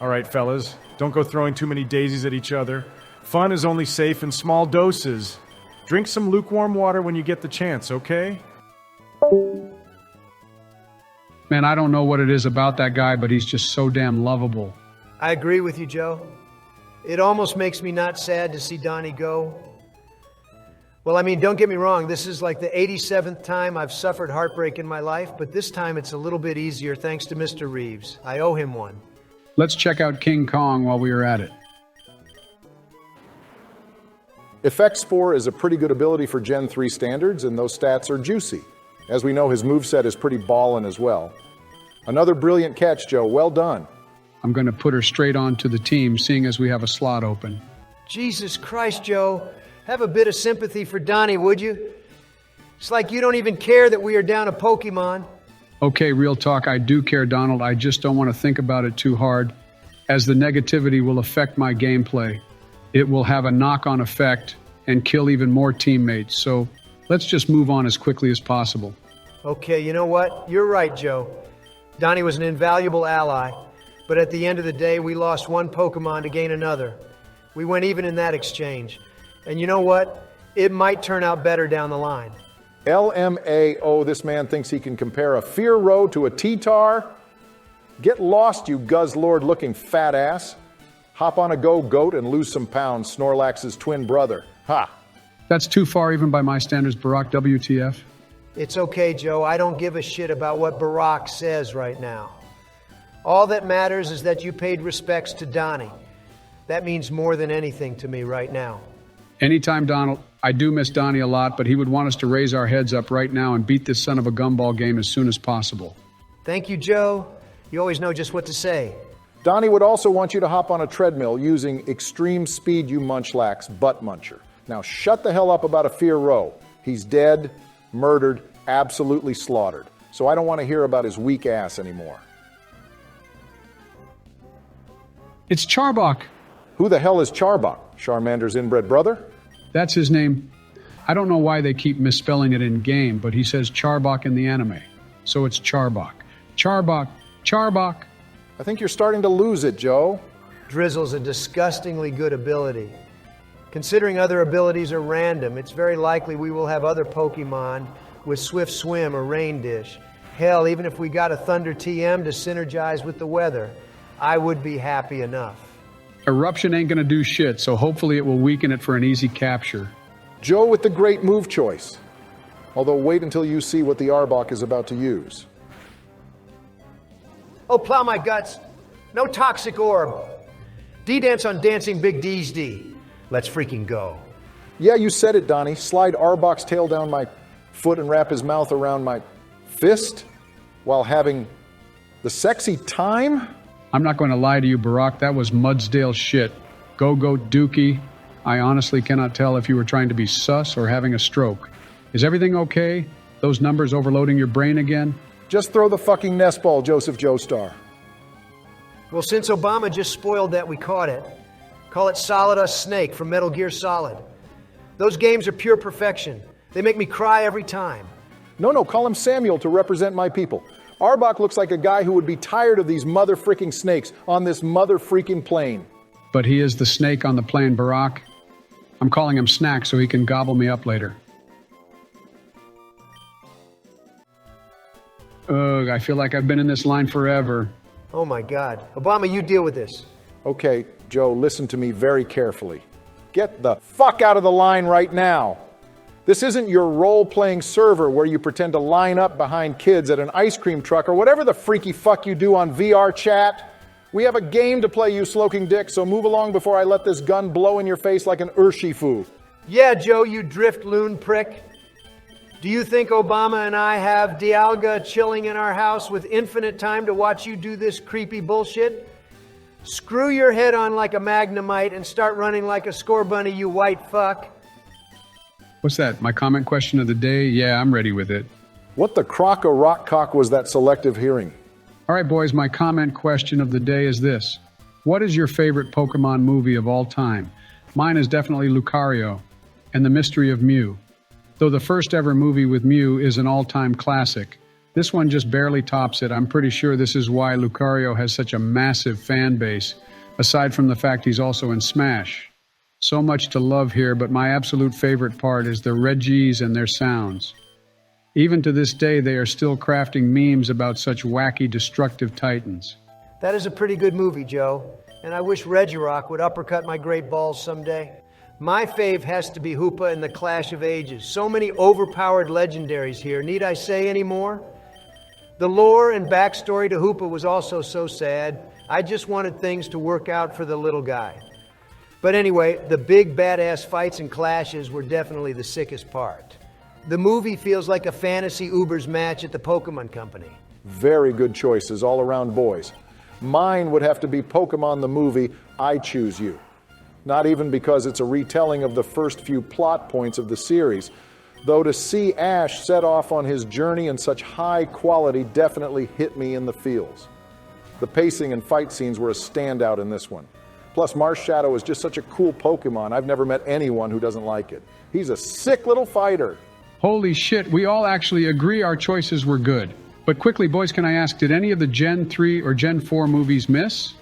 All right, fellas, don't go throwing too many daisies at each other. Fun is only safe in small doses. Drink some lukewarm water when you get the chance, okay? Man, I don't know what it is about that guy, but he's just so damn lovable. I agree with you, Joe. It almost makes me not sad to see Donnie go. Well, I mean, don't get me wrong. This is like the 87th time I've suffered heartbreak in my life, but this time it's a little bit easier thanks to Mr. Reeves. I owe him one. Let's check out King Kong while we are at it. Effect Spore is a pretty good ability for Gen 3 standards, and those stats are juicy. As we know, his moveset is pretty ballin' as well. Another brilliant catch, Joe. Well done. I'm going to put her straight on to the team, seeing as we have a slot open. Jesus Christ, Joe. Have a bit of sympathy for Donnie, would you? It's like you don't even care that we are down a Pokemon. Okay, real talk, I do care, Donald. I just don't want to think about it too hard, as the negativity will affect my gameplay. It will have a knock-on effect and kill even more teammates, so let's just move on as quickly as possible. Okay, you know what? You're right, Joe. Donnie was an invaluable ally, but at the end of the day, we lost one Pokemon to gain another. We went even in that exchange. And you know what? It might turn out better down the line. LMAO, this man thinks he can compare a Fearow to a T-Tar? Get lost, you Guzzlord-looking fat ass. Hop on a Go-Goat and lose some pounds, Snorlax's twin brother. Ha! That's too far even by my standards, Barack. WTF. It's okay, Joe. I don't give a shit about what Barack says right now. All that matters is that you paid respects to Donnie. That means more than anything to me right now. Anytime, Donald. I do miss Donnie a lot, but he would want us to raise our heads up right now and beat this son of a gumball game as soon as possible. Thank you, Joe. You always know just what to say. Donnie would also want you to hop on a treadmill using extreme speed, you munchlax, butt muncher. Now shut the hell up about a Fearow. He's dead, murdered, absolutely slaughtered. So I don't want to hear about his weak ass anymore. It's Charbok. Who the hell is Charbok? Charmander's inbred brother? That's his name. I don't know why they keep misspelling it in game, but he says Charbok in the anime. So it's Charbok. Charbok. Charbok. I think you're starting to lose it, Joe. Drizzle's a disgustingly good ability. Considering other abilities are random, it's very likely we will have other Pokemon with Swift Swim or Rain Dish. Hell, even if we got a Thunder TM to synergize with the weather, I would be happy enough. Eruption ain't gonna do shit, so hopefully it will weaken it for an easy capture. Joe with the great move choice. Although wait until you see what the Arbok is about to use. Oh, plow my guts. No toxic orb. D-dance on Dancing Big D's D. Let's freaking go. Yeah, you said it, Donnie. Slide Arbok's tail down my foot and wrap his mouth around my fist while having the sexy time? I'm not going to lie to you, Barack. That was Mudsdale shit. Go-Goat Dookie. I honestly cannot tell if you were trying to be sus or having a stroke. Is everything okay? Those numbers overloading your brain again? Just throw the fucking nest ball, Joseph Joestar. Well, since Obama just spoiled that, we caught it. Call it Solid Us Snake from Metal Gear Solid. Those games are pure perfection. They make me cry every time. No, call him Samuel to represent my people. Arbok looks like a guy who would be tired of these mother-freaking snakes on this mother-freaking plane. But he is the snake on the plane, Barack. I'm calling him Snack so he can gobble me up later. Ugh, I feel like I've been in this line forever. Oh my God. Obama, you deal with this. Okay, Joe, listen to me very carefully. Get the fuck out of the line right now. This isn't your role-playing server where you pretend to line up behind kids at an ice cream truck or whatever the freaky fuck you do on VR chat. We have a game to play, you sloking dick, so move along before I let this gun blow in your face like an Urshifu. Yeah, Joe, you drift loon prick. Do you think Obama and I have Dialga chilling in our house with infinite time to watch you do this creepy bullshit? Screw your head on like a Magnemite and start running like a score bunny, you white fuck. What's that? My comment question of the day? Yeah, I'm ready with it. What the crock-a-rock-cock was that selective hearing? All right, boys, my comment question of the day is this. What is your favorite Pokemon movie of all time? Mine is definitely Lucario and the Mystery of Mew. Though the first ever movie with Mew is an all-time classic, this one just barely tops it. I'm pretty sure this is why Lucario has such a massive fan base, aside from the fact he's also in Smash. So much to love here, but my absolute favorite part is the Regis and their sounds. Even to this day, they are still crafting memes about such wacky, destructive titans. That is a pretty good movie, Joe. And I wish Regirock would uppercut my great balls someday. My fave has to be Hoopa and the Clash of Ages. So many overpowered legendaries here. Need I say any more? The lore and backstory to Hoopa was also so sad. I just wanted things to work out for the little guy. But anyway, the big badass fights and clashes were definitely the sickest part. The movie feels like a fantasy Ubers match at the Pokemon Company. Very good choices all around, boys. Mine would have to be Pokemon the movie, I Choose You. Not even because it's a retelling of the first few plot points of the series, though to see Ash set off on his journey in such high quality definitely hit me in the feels. The pacing and fight scenes were a standout in this one. Plus, Marshadow is just such a cool Pokemon, I've never met anyone who doesn't like it. He's a sick little fighter. Holy shit, we all actually agree our choices were good. But quickly, boys, can I ask, did any of the Gen 3 or Gen 4 movies miss?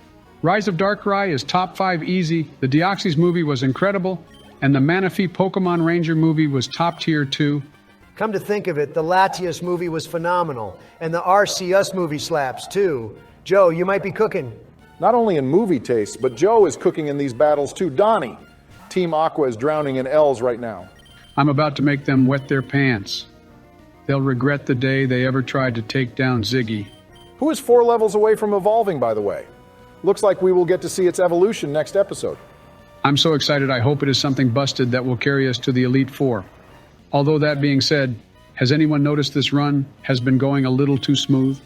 Rise of Darkrai is top 5 easy, the Deoxys movie was incredible, and the Manaphy Pokemon Ranger movie was top tier too. Come to think of it, the Latias movie was phenomenal, and the Arceus movie slaps too. Joe, you might be cooking. Not only in movie taste, but Joe is cooking in these battles too. Donnie, Team Aqua is drowning in L's right now. I'm about to make them wet their pants. They'll regret the day they ever tried to take down Ziggy. Who is 4 levels away from evolving, by the way? Looks like we will get to see its evolution next episode. I'm so excited, I hope it is something busted that will carry us to the Elite Four. Although that being said, has anyone noticed this run has been going a little too smooth?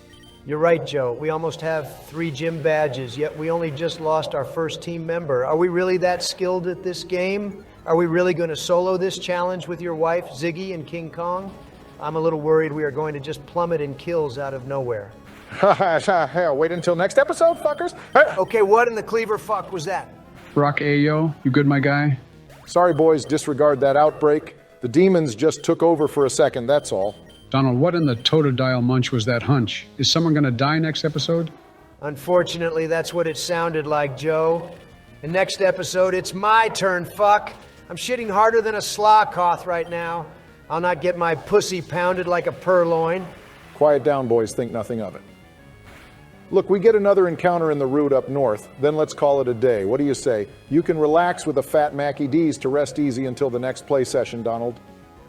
You're right, Joe. We almost have 3 gym badges, yet we only just lost our first team member. Are we really that skilled at this game? Are we really going to solo this challenge with your wife, Ziggy and King Kong? I'm a little worried we are going to just plummet in kills out of nowhere. Hell, wait until next episode, fuckers. Okay, what in the cleaver fuck was that? Rock Ayo, you good, my guy? Sorry, boys, disregard that outbreak. The demons just took over for a second, that's all. Donald, what in the Totodile munch was that hunch? Is someone gonna die next episode? Unfortunately, that's what it sounded like, Joe. And next episode, it's my turn, fuck. I'm shitting harder than a Slawkoth right now. I'll not get my pussy pounded like a purloin. Quiet down, boys, think nothing of it. Look, we get another encounter in the route up north, then let's call it a day. What do you say? You can relax with a fat Mackie D's to rest easy until the next play session, Donald.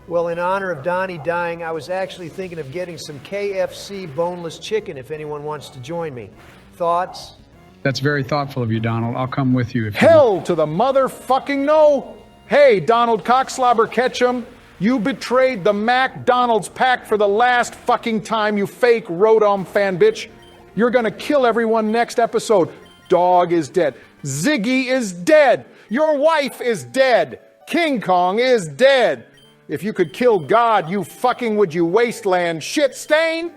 Well, in honor of Donnie dying, I was actually thinking of getting some KFC boneless chicken if anyone wants to join me. Thoughts? That's very thoughtful of you, Donald. I'll come with you if Hell to the motherfucking no! Hey, Donald Cockslobber Ketchum, you betrayed the McDonald's pack for the last fucking time, you fake Rodom fan bitch. You're gonna kill everyone next episode. Dog is dead. Ziggy is dead. Your wife is dead. King Kong is dead. If you could kill God, you fucking would you wasteland shit stain?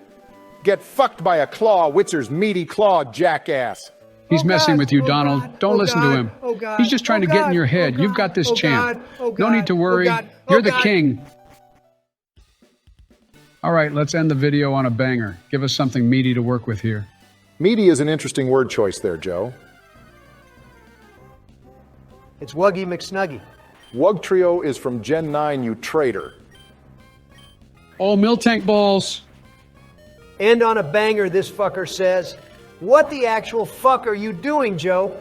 Get fucked by a claw, Witzer's meaty claw, jackass. He's messing with you, oh Donald. God, Don't oh listen God, to him. oh God, He's just trying to get in your head. You've got this champ. No need to worry. You're the king. All right, let's end the video on a banger. Give us something meaty to work with here. Meaty is an interesting word choice there, Joe. It's Wuggy McSnuggy. Wug Trio is from Gen 9, you traitor. Oh, Miltank balls. And on a banger, this fucker says, "What the actual fuck are you doing, Joe?"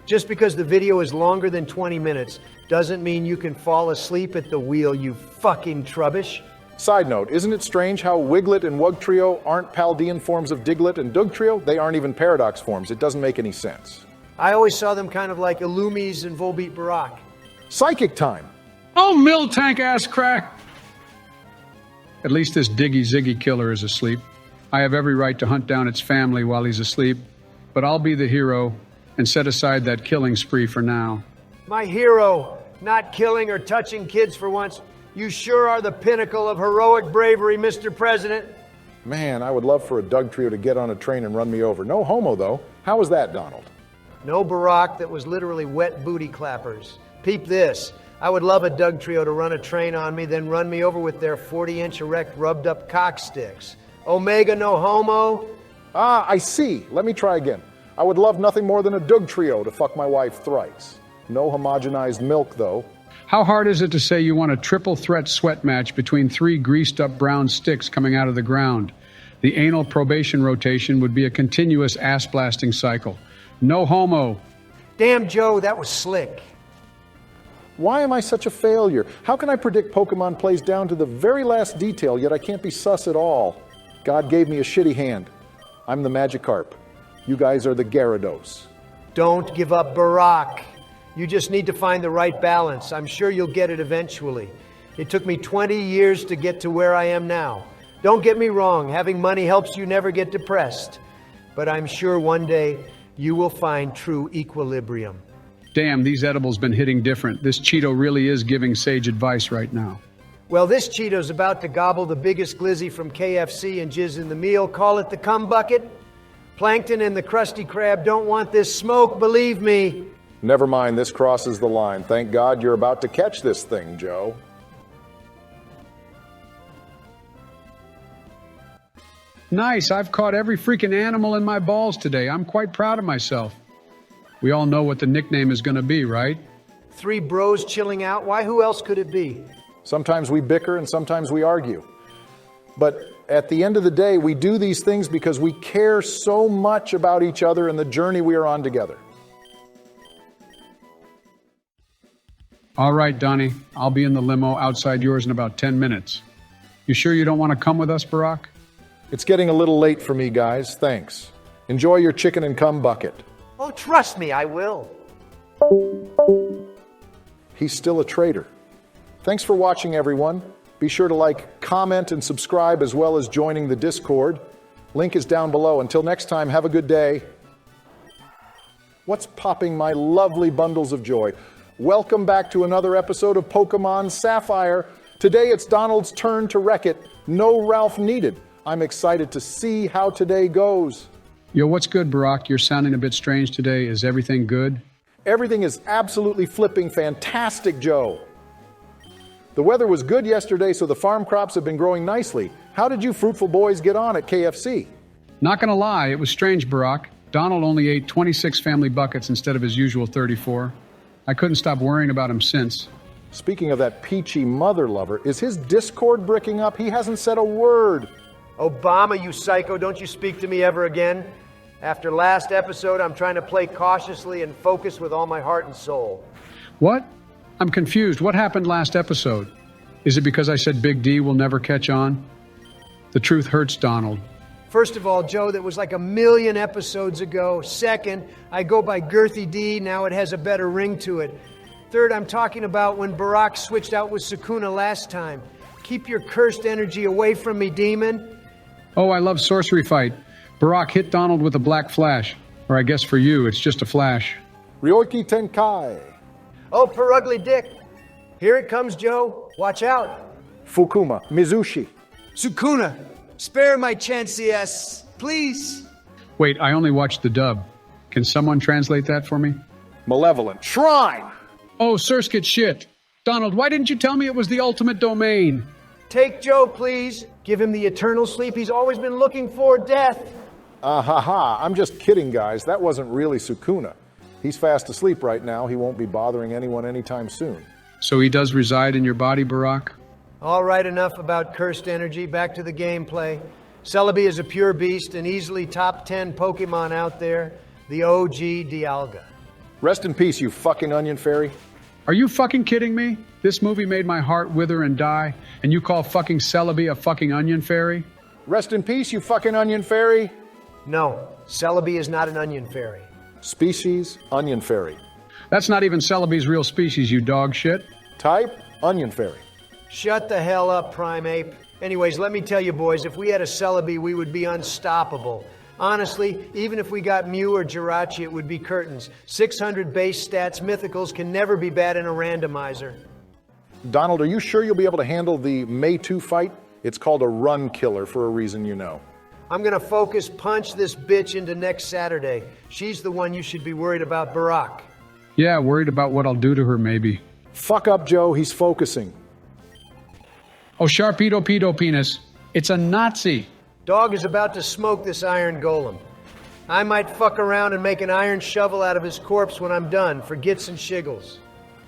Just because the video is longer than 20 minutes doesn't mean you can fall asleep at the wheel, you fucking trubbish. Side note, isn't it strange how Wiglet and Wug Trio aren't Paldean forms of Diglett and Dug Trio? They aren't even Paradox forms. It doesn't make any sense. I always saw them kind of like Illumis and Volbeat Barak. Psychic time. Oh, Miltank ass crack. At least this Diggy Ziggy killer is asleep. I have every right to hunt down its family while he's asleep, but I'll be the hero and set aside that killing spree for now. My hero, not killing or touching kids for once. You sure are the pinnacle of heroic bravery, Mr. President. Man, I would love for a Dug Trio to get on a train and run me over. No homo, though. How was that, Donald? No Barak that was literally wet booty clappers. Peep this. I would love a Doug trio to run a train on me, then run me over with their 40-inch erect rubbed-up cock sticks. Omega no homo. Ah, I see. Let me try again. I would love nothing more than a Doug trio to fuck my wife thrice. No homogenized milk, though. How hard is it to say you want a triple threat sweat match between 3 greased up brown sticks coming out of the ground? The anal probation rotation would be a continuous ass blasting cycle. No homo. Damn, Joe, that was slick. Why am I such a failure? How can I predict Pokemon plays down to the very last detail, yet I can't be sus at all? God gave me a shitty hand. I'm the Magikarp. You guys are the Gyarados. Don't give up, Barack. You just need to find the right balance. I'm sure you'll get it eventually. It took me 20 years to get to where I am now. Don't get me wrong, having money helps you never get depressed. But I'm sure one day you will find true equilibrium. Damn, these edibles been hitting different. This Cheeto really is giving sage advice right now. Well, this Cheeto's about to gobble the biggest glizzy from KFC and jizz in the meal. Call it the cum bucket. Plankton and the Krusty Krab don't want this smoke, believe me. Never mind, this crosses the line. Thank God you're about to catch this thing, Joe. Nice, I've caught every freaking animal in my balls today. I'm quite proud of myself. We all know what the nickname is going to be, right? 3 bros chilling out? Why, who else could it be? Sometimes we bicker and sometimes we argue. But at the end of the day, we do these things because we care so much about each other and the journey we are on together. All right, Donnie, I'll be in the limo outside yours in about 10 minutes. You sure you don't want to come with us, Barack? It's getting a little late for me, guys. Thanks. Enjoy your chicken and cum bucket. Oh, trust me, I will. He's still a traitor. Thanks for watching, everyone. Be sure to like, comment, and subscribe, as well as joining the Discord. Link is down below. Until next time, have a good day. What's popping my lovely bundles of joy? Welcome back to another episode of Pokemon Sapphire. Today it's Donald's turn to wreck it. No Ralph needed. I'm excited to see how today goes. Yo, what's good, Barack? You're sounding a bit strange today. Is everything good? Everything is absolutely flipping fantastic, Joe. The weather was good yesterday, so the farm crops have been growing nicely. How did you fruitful boys get on at KFC? Not gonna lie, it was strange, Barack. Donald only ate 26 family buckets instead of his usual 34. I couldn't stop worrying about him since. Speaking of that peachy mother lover, is his Discord bricking up? He hasn't said a word. Obama, you psycho, don't you speak to me ever again. After last episode, I'm trying to play cautiously and focus with all my heart and soul. What? I'm confused. What happened last episode? Is it because I said Big D will never catch on? The truth hurts, Donald. First of all, Joe, that was like 1,000,000 episodes ago. Second, I go by Girthy D, now it has a better ring to it. Third, I'm talking about when Barack switched out with Sukuna last time. Keep your cursed energy away from me, demon. Oh, I love Sorcery Fight. Barack hit Donald with a black flash. Or I guess for you, it's just a flash. Ryoki Tenkai. Oh, per ugly dick. Here it comes, Joe. Watch out. Fukuma. Mizushi. Sukuna, spare my chance, yes, please. Wait, I only watched the dub. Can someone translate that for me? Malevolent. Shrine. Oh, Surskit shit. Donald, why didn't you tell me it was the ultimate domain? Take Joe, please. Give him the eternal sleep he's always been looking for, death. Ha. I'm just kidding, guys. That wasn't really Sukuna. He's fast asleep right now. He won't be bothering anyone anytime soon. So he does reside in your body, Barack? All right, enough about cursed energy. Back to the gameplay. Celebi is a pure beast, an easily top 10 Pokemon out there. The OG Dialga. Rest in peace, you fucking onion fairy. Are you fucking kidding me? This movie made my heart wither and die, and you call fucking Celebi a fucking onion fairy? Rest in peace, you fucking onion fairy. No, Celebi is not an onion fairy. Species, onion fairy. That's not even Celebi's real species, you dog shit. Type, onion fairy. Shut the hell up, Primeape. Anyways, let me tell you boys, if we had a Celebi, we would be unstoppable. Honestly, even if we got Mew or Jirachi, it would be curtains. 600 base stats mythicals can never be bad in a randomizer. Donald, are you sure you'll be able to handle the May 2 fight? It's called a run killer for a reason you know. I'm gonna focus punch this bitch into next Saturday. She's the one you should be worried about, Barack. Yeah, worried about what I'll do to her, maybe. Fuck up, Joe. He's focusing. Oh, Sharpedo Pedo Penis. It's a Nazi. Dog is about to smoke this iron golem. I might fuck around and make an iron shovel out of his corpse when I'm done, for gits and shiggles.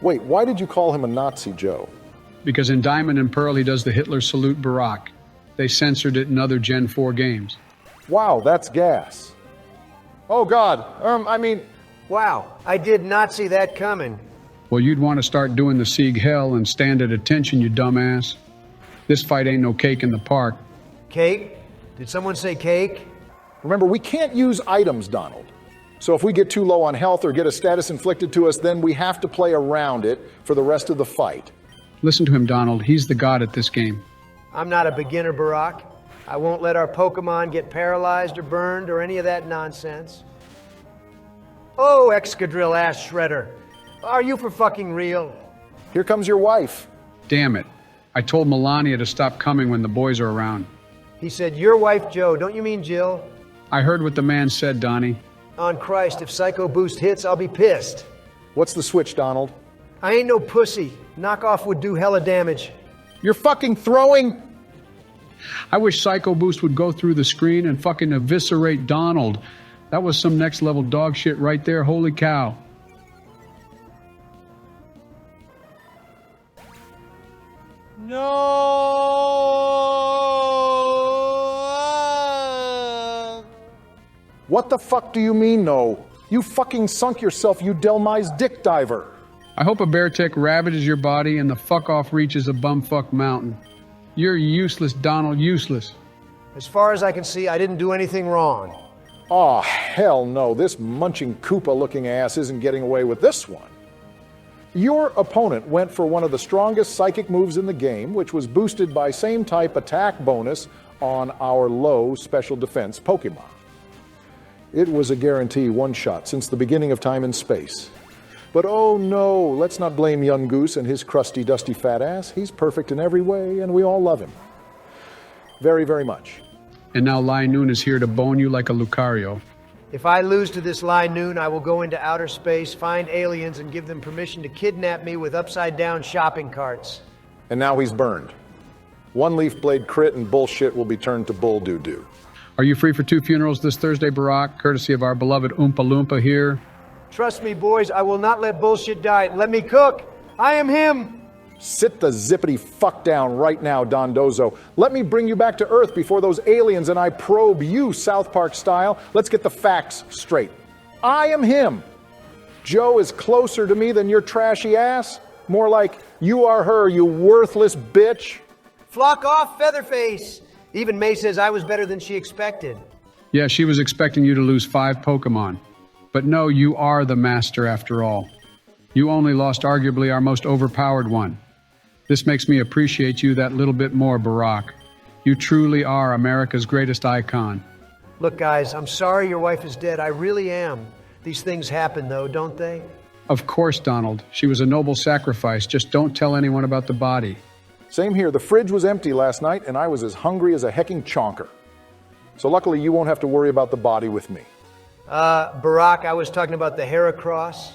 Wait, why did you call him a Nazi, Joe? Because in Diamond and Pearl, he does the Hitler salute Barack. They censored it in other Gen 4 games. Wow, that's gas. Oh, God. Wow, I did not see that coming. Well, you'd want to start doing the Sieg Heil and stand at attention, you dumbass. This fight ain't no cake in the park. Cake? Did someone say cake? Remember, we can't use items, Donald. So if we get too low on health or get a status inflicted to us, then we have to play around it for the rest of the fight. Listen to him, Donald. He's the god at this game. I'm not a beginner, Barack. I won't let our Pokemon get paralyzed or burned or any of that nonsense. Oh, Excadrill Ass Shredder. Are you for fucking real? Here comes your wife. Damn it. I told Melania to stop coming when the boys are around. He said, your wife, Joe. Don't you mean Jill? I heard what the man said, Donnie. On Christ, if Psycho Boost hits, I'll be pissed. What's the switch, Donald? I ain't no pussy. Knockoff would do hella damage. You're fucking throwing... I wish Psycho Boost would go through the screen and fucking eviscerate Donald. That was some next level dog shit right there, holy cow. No! What the fuck do you mean, no? You fucking sunk yourself, you Delmise dick diver. I hope a bear tick ravages your body and the fuck off reaches a bumfuck mountain. You're useless, Donald, useless. As far as I can see, I didn't do anything wrong. Aw, hell no. This munching Koopa-looking ass isn't getting away with this one. Your opponent went for one of the strongest psychic moves in the game, which was boosted by same-type attack bonus on our low special defense Pokemon. It was a guarantee one-shot since the beginning of time and space. But oh no, let's not blame young Goose and his crusty, dusty fat ass. He's perfect in every way, and we all love him. Very, very much. And now Lai Noon is here to bone you like a Lucario. If I lose to this Lai Noon, I will go into outer space, find aliens, and give them permission to kidnap me with upside-down shopping carts. And now he's burned. One leaf blade crit and bullshit will be turned to bull doo-doo. Are you free for 2 funerals this Thursday, Barack, courtesy of our beloved Oompa Loompa here? Trust me, boys, I will not let bullshit die. Let me cook. I am him. Sit the zippity fuck down right now, Dondozo. Let me bring you back to Earth before those aliens and I probe you, South Park style. Let's get the facts straight. I am him. Joe is closer to me than your trashy ass. More like, you are her, you worthless bitch. Flock off, Featherface. Even May says I was better than she expected. Yeah, she was expecting you to lose 5 Pokemon. But no, you are the master after all. You only lost arguably our most overpowered one. This makes me appreciate you that little bit more, Barack. You truly are America's greatest icon. Look, guys, I'm sorry your wife is dead. I really am. These things happen, though, don't they? Of course, Donald. She was a noble sacrifice. Just don't tell anyone about the body. Same here. The fridge was empty last night and I was as hungry as a hecking chonker. So luckily you won't have to worry about the body with me. Barack, I was talking about the Heracross.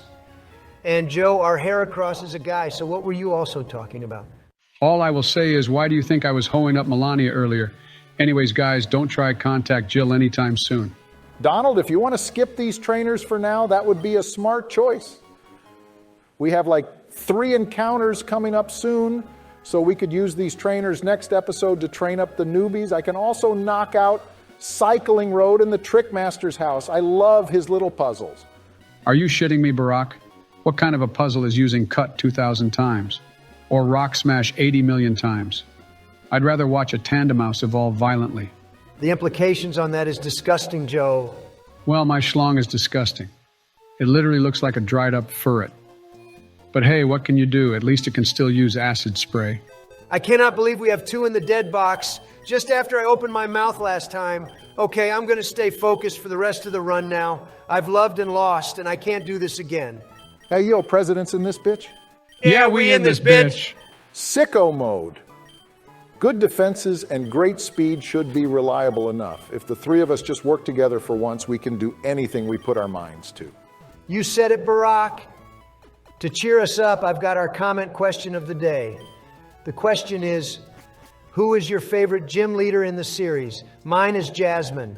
And Joe, our Heracross is a guy, so what were you also talking about? All I will say is, why do you think I was hoeing up Melania earlier? Anyways, guys, don't try to contact Jill anytime soon. Donald, if you want to skip these trainers for now, that would be a smart choice. We have like 3 encounters coming up soon, so we could use these trainers next episode to train up the newbies. I can also knock out Cycling Road in the Trickmaster's house. I love his little puzzles. Are you shitting me, Barack? What kind of a puzzle is using cut 2,000 times? Or rock smash 80 million times? I'd rather watch a Tandemouse evolve violently. The implications on that is disgusting, Joe. Well, my schlong is disgusting. It literally looks like a dried up ferret. But hey, what can you do? At least it can still use acid spray. I cannot believe we have 2 in the dead box just after I opened my mouth last time. Okay, I'm going to stay focused for the rest of the run now. I've loved and lost, and I can't do this again. Hey, yo, president's in this bitch? Yeah, we in this bitch. Sicko mode. Good defenses and great speed should be reliable enough. If the 3 of us just work together for once, we can do anything we put our minds to. You said it, Barack. To cheer us up, I've got our comment question of the day. The question is, who is your favorite gym leader in the series? Mine is Jasmine.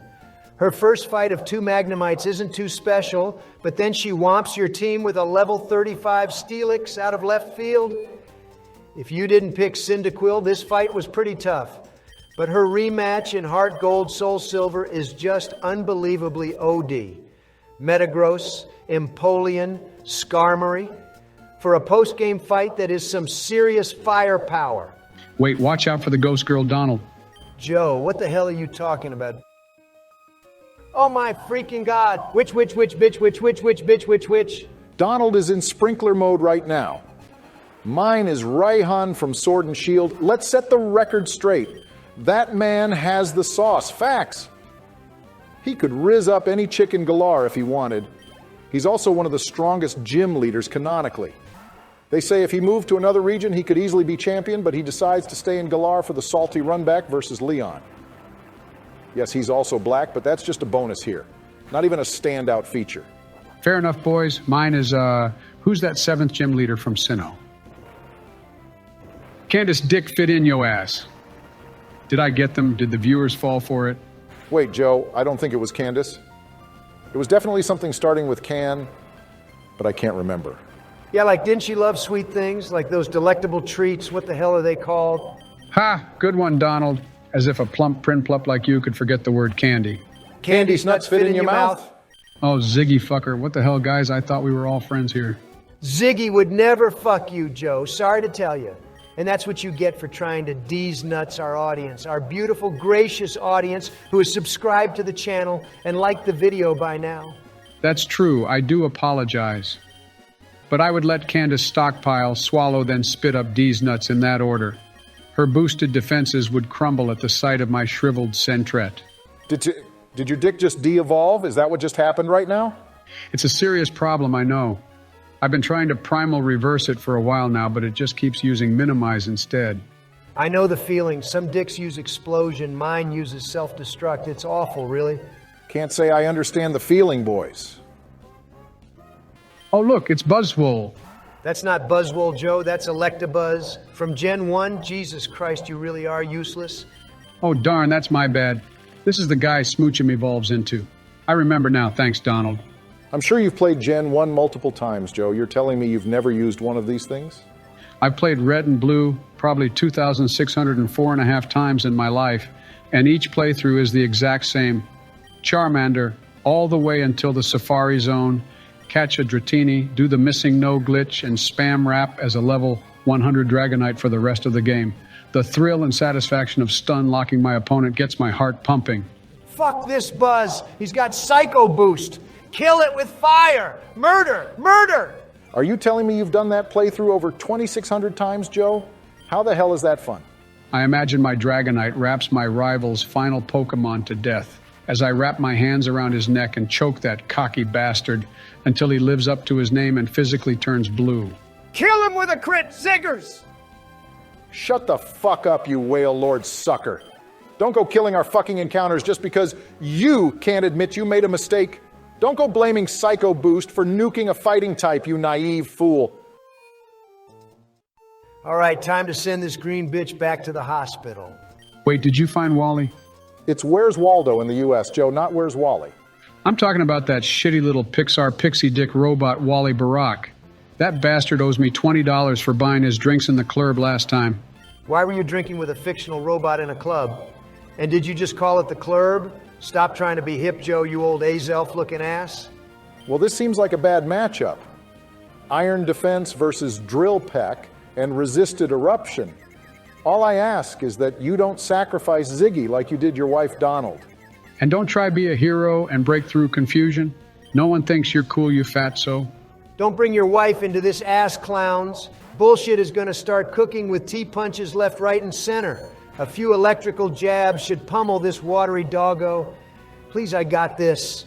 Her first fight of 2 Magnemites isn't too special, but then she whomps your team with a level 35 Steelix out of left field. If you didn't pick Cyndaquil, this fight was pretty tough. But her rematch in Heart Gold Soul Silver is just unbelievably OD. Metagross, Empoleon, Skarmory. For a post-game fight that is some serious firepower. Wait, watch out for the ghost girl Donald. Joe, what the hell are you talking about? Oh my freaking God. Which, bitch. Donald is in sprinkler mode right now. Mine is Raihan from Sword and Shield. Let's set the record straight. That man has the sauce. Facts. He could rizz up any chicken Galar if he wanted. He's also one of the strongest gym leaders canonically. They say if he moved to another region, he could easily be champion, but he decides to stay in Galar for the salty runback versus Leon. Yes, he's also black, but that's just a bonus here. Not even a standout feature. Fair enough, boys. Mine is, who's that 7th gym leader from Sinnoh? Candace Dick fit in yo ass. Did I get them? Did the viewers fall for it? Wait, Joe, I don't think it was Candace. It was definitely something starting with Can, but I can't remember. Yeah, like didn't she love sweet things? Like those delectable treats, what the hell are they called? Ha! Good one, Donald. As if a plump prinplup like you could forget the word candy. Candy's nuts fit in your mouth? Oh, Ziggy fucker. What the hell, guys? I thought we were all friends here. Ziggy would never fuck you, Joe. Sorry to tell you. And that's what you get for trying to D's nuts our audience, our beautiful, gracious audience who has subscribed to the channel and liked the video by now. That's true. I do apologize. But I would let Candace stockpile, swallow, then spit up D's nuts in that order. Her boosted defenses would crumble at the sight of my shriveled centret. Did your dick just de-evolve? Is that what just happened right now? It's a serious problem, I know. I've been trying to primal reverse it for a while now, but it just keeps using minimize instead. I know the feeling. Some dicks use explosion. Mine uses self-destruct. It's awful, really. Can't say I understand the feeling, boys. Oh, look, it's Buzzwole. That's not Buzzwole, Joe. That's Electabuzz. From Gen 1, Jesus Christ, you really are useless. Oh, darn, that's my bad. This is the guy Smoochum evolves into. I remember now, thanks, Donald. I'm sure you've played Gen 1 multiple times, Joe. You're telling me you've never used one of these things? I've played Red and Blue probably 2,604.5 times in my life, and each playthrough is the exact same. Charmander, all the way until the Safari Zone, catch a Dratini, do the missing no glitch, and spam rap as a level 100 Dragonite for the rest of the game. The thrill and satisfaction of stun locking my opponent gets my heart pumping. Fuck this Buzz. He's got Psycho Boost. Kill it with fire. Murder. Murder. Are you telling me you've done that playthrough over 2,600 times, Joe? How the hell is that fun? I imagine my Dragonite wraps my rival's final Pokemon to death as I wrap my hands around his neck and choke that cocky bastard until he lives up to his name and physically turns blue. Kill him with a crit, Ziggers! Shut the fuck up, you whale lord sucker. Don't go killing our fucking encounters just because you can't admit you made a mistake. Don't go blaming Psycho Boost for nuking a fighting type, you naive fool. All right, time to send this green bitch back to the hospital. Wait, did you find Wally? It's Where's Waldo in the US, Joe, not Where's Wally. I'm talking about that shitty little Pixar pixie dick robot Wally Barack. That bastard owes me $20 for buying his drinks in the club last time. Why were you drinking with a fictional robot in a club? And did you just call it the club? Stop trying to be hip, Joe, you old Azelf-looking ass. Well, this seems like a bad matchup. Iron Defense versus Drill Peck and Resisted Eruption. All I ask is that you don't sacrifice Ziggy like you did your wife Donald. And don't try be a hero and break through confusion. No one thinks you're cool, you fatso. Don't bring your wife into this ass, clowns. Bullshit is gonna start cooking with T-punches left, right, and center. A few electrical jabs should pummel this watery doggo. Please, I got this.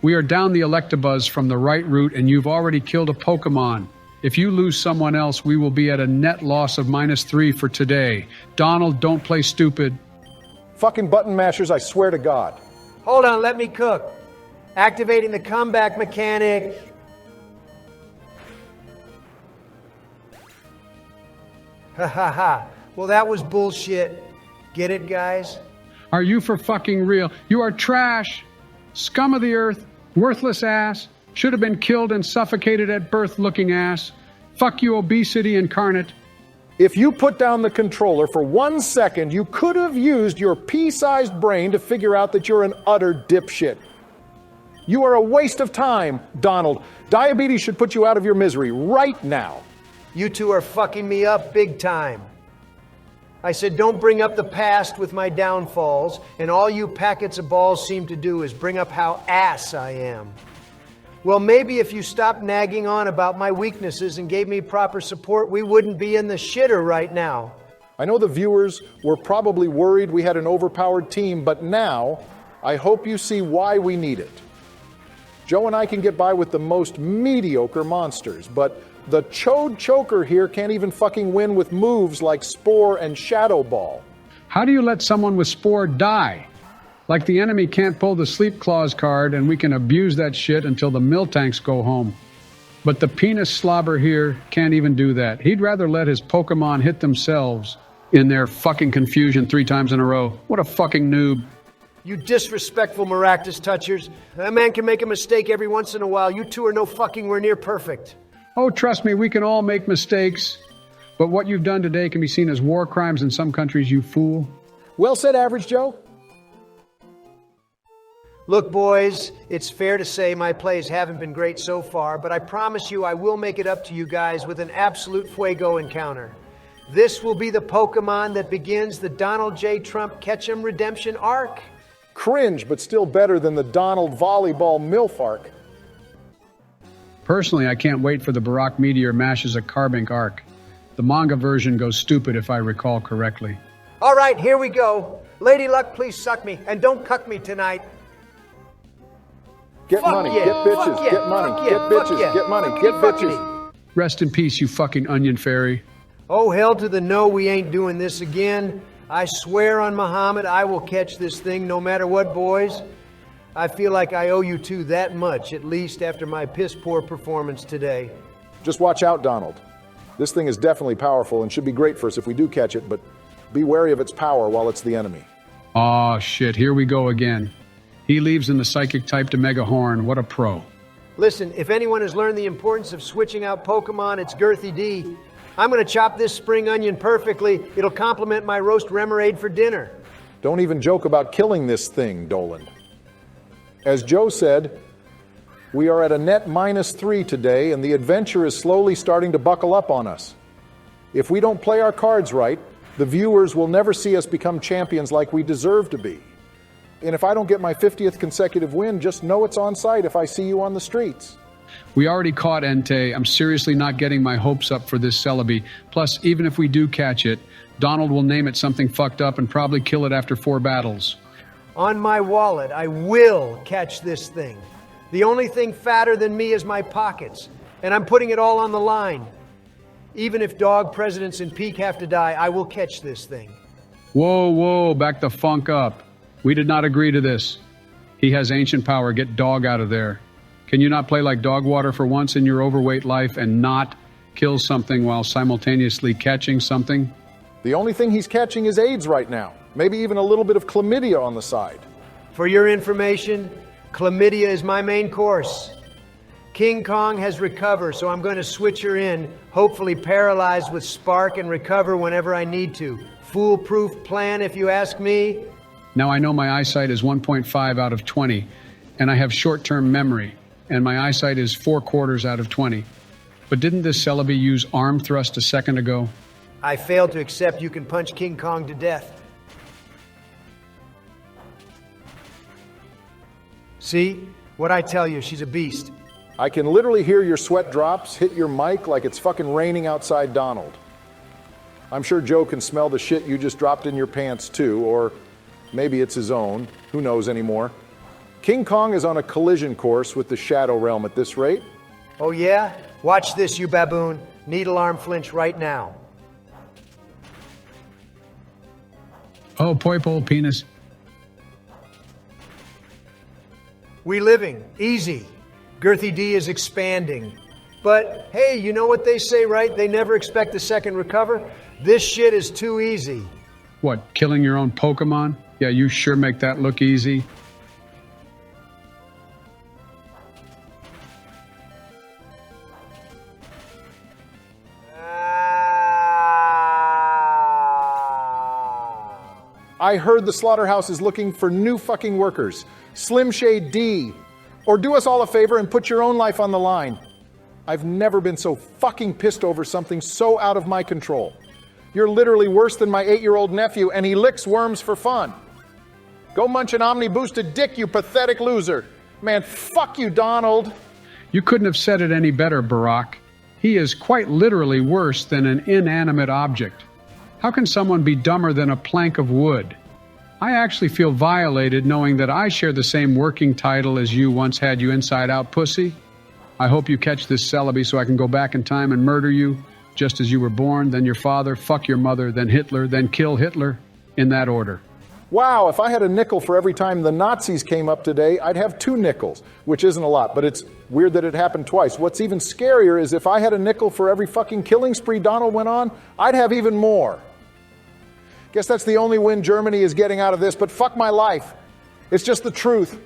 We are down the Electabuzz from the right route, and you've already killed a Pokemon. If you lose someone else, we will be at a net loss of -3 for today. Donald, don't play stupid. Fucking button mashers, I swear to God. Hold on, let me cook. Activating the comeback mechanic. Ha ha ha. Well, that was bullshit. Get it, guys? Are you for fucking real? You are trash. Scum of the earth. Worthless ass. Should have been killed and suffocated at birth looking ass. Fuck you, obesity incarnate. If you put down the controller for 1 second, you could have used your pea-sized brain to figure out that you're an utter dipshit. You are a waste of time, Donald. Diabetes should put you out of your misery right now. You two are fucking me up big time. I said don't bring up the past with my downfalls, and all you packets of balls seem to do is bring up how ass I am. Well, maybe if you stopped nagging on about my weaknesses and gave me proper support, we wouldn't be in the shitter right now. I know the viewers were probably worried we had an overpowered team, but now I hope you see why we need it. Joe and I can get by with the most mediocre monsters, but the Chode Choker here can't even fucking win with moves like Spore and Shadow Ball. How do you let someone with Spore die? Like the enemy can't pull the Sleep Claws card and we can abuse that shit until the mill tanks go home. But the penis slobber here can't even do that. He'd rather let his Pokemon hit themselves in their fucking confusion 3 times in a row. What a fucking noob. You disrespectful Maractus touchers. A man can make a mistake every once in a while. You two are no fucking near perfect. Oh, trust me, we can all make mistakes. But what you've done today can be seen as war crimes in some countries, you fool. Well said, Average Joe. Look, boys, it's fair to say my plays haven't been great so far, but I promise you I will make it up to you guys with an absolute fuego encounter. This will be the Pokemon that begins the Donald J. Trump Ketchum redemption arc. Cringe, but still better than the Donald Volleyball MILF arc. Personally, I can't wait for the Barack Meteor mashes a Carbink arc. The manga version goes stupid if I recall correctly. All right, here we go. Lady Luck, please suck me, and don't cuck me tonight. Get money, yeah, get bitches, fuck yeah, get money, fuck yeah, get fuck bitches, yeah, get money, fuck get me, fuck bitches. Rest in peace, you fucking onion fairy. Oh, hell to the no, we ain't doing this again. I swear on Muhammad, I will catch this thing no matter what, boys. I feel like I owe you two that much, at least after my piss-poor performance today. Just watch out, Donald. This thing is definitely powerful and should be great for us if we do catch it, but be wary of its power while it's the enemy. Aw, shit, here we go again. He leaves in the psychic type to Mega Horn. What a pro. Listen, if anyone has learned the importance of switching out Pokemon, it's Girthy D. I'm going to chop this spring onion perfectly. It'll complement my roast remoraid for dinner. Don't even joke about killing this thing, Dolan. As Joe said, we are at a net -3 today, and the adventure is slowly starting to buckle up on us. If we don't play our cards right, the viewers will never see us become champions like we deserve to be. And if I don't get my 50th consecutive win, just know it's on site if I see you on the streets. We already caught Entei. I'm seriously not getting my hopes up for this Celebi. Plus, even if we do catch it, Donald will name it something fucked up and probably kill it after 4 battles. On my wallet, I will catch this thing. The only thing fatter than me is my pockets, and I'm putting it all on the line. Even if dog presidents in Peak have to die, I will catch this thing. Whoa, whoa, back the funk up. We did not agree to this. He has ancient power. Get dog out of there. Can you not play like dog water for once in your overweight life and not kill something while simultaneously catching something? The only thing he's catching is AIDS right now. Maybe even a little bit of chlamydia on the side. For your information, chlamydia is my main course. King Kong has recovered, so I'm going to switch her in, hopefully paralyzed with spark and recover whenever I need to. Foolproof plan, if you ask me. Now I know my eyesight is 1.5 out of 20, and I have short-term memory, and my eyesight is 4/4 out of 20. But didn't this Celebi use arm thrust a second ago? I failed to accept you can punch King Kong to death. See? What I tell you, she's a beast. I can literally hear your sweat drops hit your mic like it's fucking raining outside Donald. I'm sure Joe can smell the shit you just dropped in your pants too, or maybe it's his own. Who knows anymore? King Kong is on a collision course with the Shadow Realm at this rate. Oh yeah? Watch this, you baboon. Needle arm flinch right now. Oh, poipo penis. We living. Easy. Girthy D is expanding. But hey, you know what they say, right? They never expect the second recover. This shit is too easy. What, killing your own Pokemon? Yeah, you sure make that look easy. I heard the slaughterhouse is looking for new fucking workers. Slim Shade D. Or do us all a favor and put your own life on the line. I've never been so fucking pissed over something so out of my control. You're literally worse than my 8-year-old nephew, and he licks worms for fun. Go munch an Omni-boosted dick, you pathetic loser. Man, fuck you, Donald. You couldn't have said it any better, Barack. He is quite literally worse than an inanimate object. How can someone be dumber than a plank of wood? I actually feel violated knowing that I share the same working title as you once had, you inside out pussy. I hope you catch this Celebi so I can go back in time and murder you, just as you were born, then your father, fuck your mother, then Hitler, then kill Hitler, in that order. Wow, if I had a nickel for every time the Nazis came up today, I'd have 2 nickels, which isn't a lot, but it's weird that it happened twice. What's even scarier is if I had a nickel for every fucking killing spree Donald went on, I'd have even more. Guess that's the only win Germany is getting out of this, but fuck my life. It's just the truth.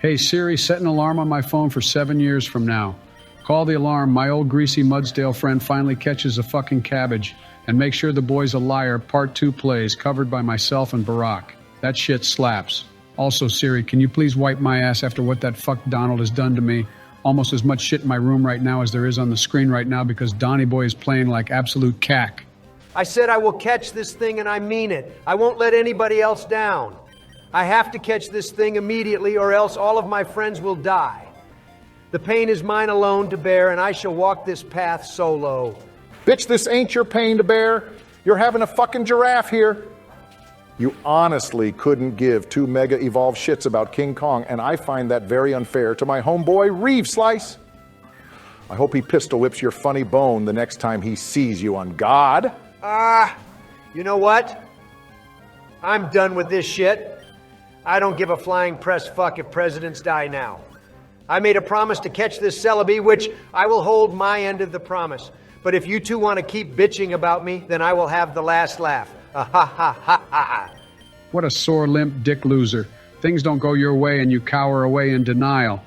Hey Siri, set an alarm on my phone for 7 years from now. Call the alarm, my old greasy Mudsdale friend finally catches a fucking cabbage, and make sure The Boy's a Liar Part 2 plays, covered by myself and Barack. That shit slaps. Also, Siri, can you please wipe my ass after what that fuck Donald has done to me? Almost as much shit in my room right now as there is on the screen right now because Donnie Boy is playing like absolute cack. I said I will catch this thing and I mean it. I won't let anybody else down. I have to catch this thing immediately or else all of my friends will die. The pain is mine alone to bear and I shall walk this path solo. Bitch, this ain't your pain to bear. You're having a fucking giraffe here. You honestly couldn't give 2 mega evolved shits about King Kong, and I find that very unfair to my homeboy Reeve Slice. I hope he pistol whips your funny bone the next time he sees you on God. You know what? I'm done with this shit. I don't give a flying press fuck if presidents die now. I made a promise to catch this Celebi, which I will hold my end of the promise. But if you two want to keep bitching about me, then I will have the last laugh. Ha ha ha ha ha. What a sore limp dick loser. Things don't go your way and you cower away in denial.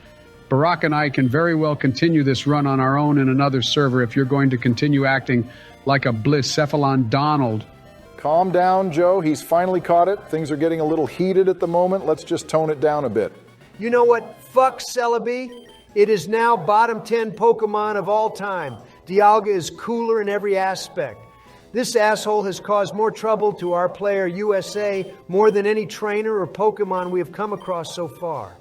Barack and I can very well continue this run on our own in another server if you're going to continue acting like a Bliscephalon Donald. Calm down, Joe. He's finally caught it. Things are getting a little heated at the moment. Let's just tone it down a bit. You know what? Fuck Celebi. It is now bottom 10 Pokemon of all time. Dialga is cooler in every aspect. This asshole has caused more trouble to our player USA more than any trainer or Pokemon we have come across so far.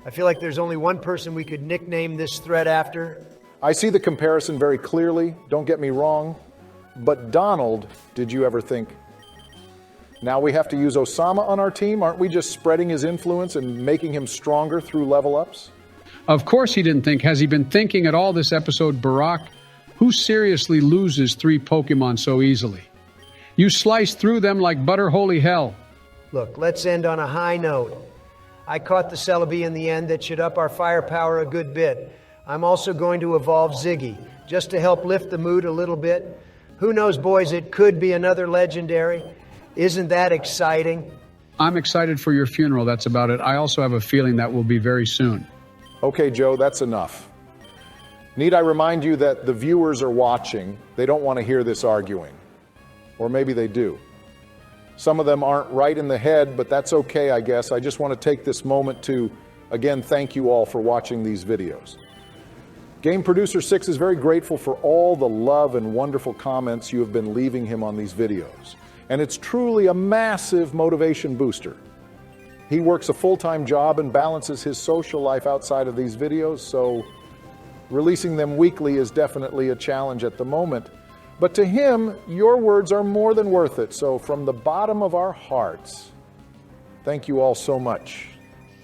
I feel like there's only one person we could nickname this threat after. I see the comparison very clearly, don't get me wrong. But Donald, did you ever think, now we have to use Osama on our team? Aren't we just spreading his influence and making him stronger through level ups? Of course he didn't think. Has he been thinking at all this episode, Barack? Who seriously loses 3 Pokemon so easily? You slice through them like butter holy hell. Look, let's end on a high note. I caught the Celebi in the end that should up our firepower a good bit. I'm also going to evolve Ziggy, just to help lift the mood a little bit. Who knows, boys, it could be another legendary. Isn't that exciting? I'm excited for your funeral, that's about it. I also have a feeling that will be very soon. Okay, Joe, that's enough. Need I remind you that the viewers are watching. They don't want to hear this arguing. Or maybe they do. Some of them aren't right in the head, but that's okay, I guess. I just want to take this moment to, again, thank you all for watching these videos. Game Producer 6 is very grateful for all the love and wonderful comments you have been leaving him on these videos. And it's truly a massive motivation booster. He works a full-time job and balances his social life outside of these videos, so releasing them weekly is definitely a challenge at the moment. But to him, your words are more than worth it. So from the bottom of our hearts, thank you all so much.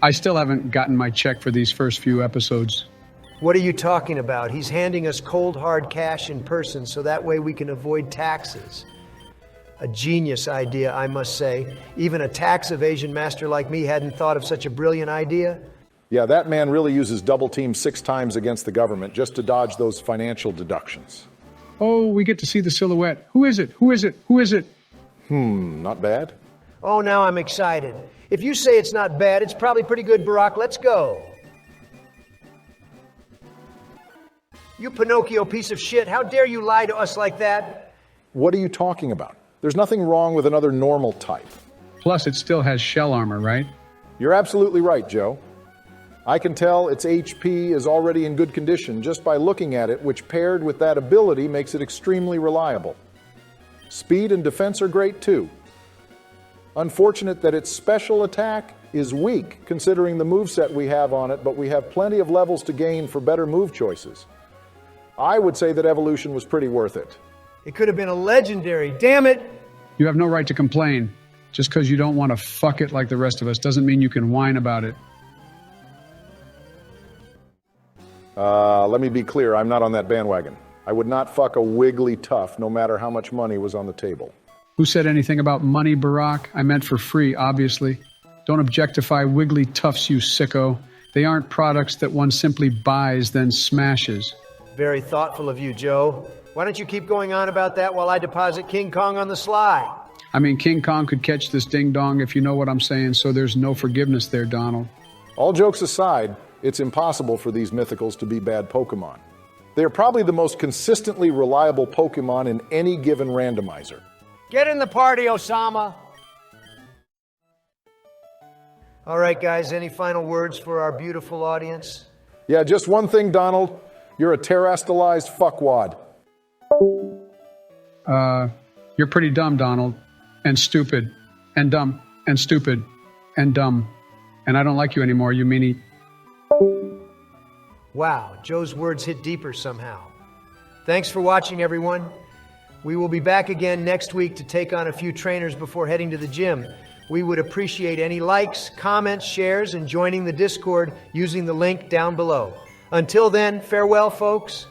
I still haven't gotten my check for these first few episodes. What are you talking about? He's handing us cold hard cash in person so that way we can avoid taxes. A genius idea, I must say. Even a tax evasion master like me hadn't thought of such a brilliant idea. Yeah, that man really uses double team 6 times against the government just to dodge those financial deductions. Oh, we get to see the silhouette. Who is it? Who is it? Who is it? Not bad. Oh, now I'm excited. If you say it's not bad, it's probably pretty good, Barack. Let's go. You Pinocchio piece of shit. How dare you lie to us like that? What are you talking about? There's nothing wrong with another normal type. Plus, it still has shell armor, right? You're absolutely right, Joe. I can tell its HP is already in good condition just by looking at it, which paired with that ability makes it extremely reliable. Speed and defense are great too. Unfortunate that its special attack is weak considering the moveset we have on it, but we have plenty of levels to gain for better move choices. I would say that evolution was pretty worth it. It could have been a legendary. Damn it. You have no right to complain. Just because you don't want to fuck it like the rest of us doesn't mean you can whine about it. Let me be clear, I'm not on that bandwagon. I would not fuck a wiggly tough no matter how much money was on the table. Who said anything about money, Barack? I meant for free, obviously. Don't objectify wiggly toughs, you sicko. They aren't products that one simply buys, then smashes. Very thoughtful of you, Joe. Why don't you keep going on about that while I deposit King Kong on the sly? I mean, King Kong could catch this ding-dong if you know what I'm saying, so there's no forgiveness there, Donald. All jokes aside, it's impossible for these mythicals to be bad Pokemon. They are probably the most consistently reliable Pokemon in any given randomizer. Get in the party, Osama. All right, guys, any final words for our beautiful audience? Yeah, just one thing, Donald. You're a terrestrialized fuckwad. You're pretty dumb, Donald. And stupid. And dumb. And stupid. And dumb. And I don't like you anymore, you meanie. Wow, Joe's words hit deeper somehow. Thanks for watching, everyone. We will be back again next week to take on a few trainers before heading to the gym. We would appreciate any likes, comments, shares, and joining the Discord using the link down below. Until then, farewell, folks.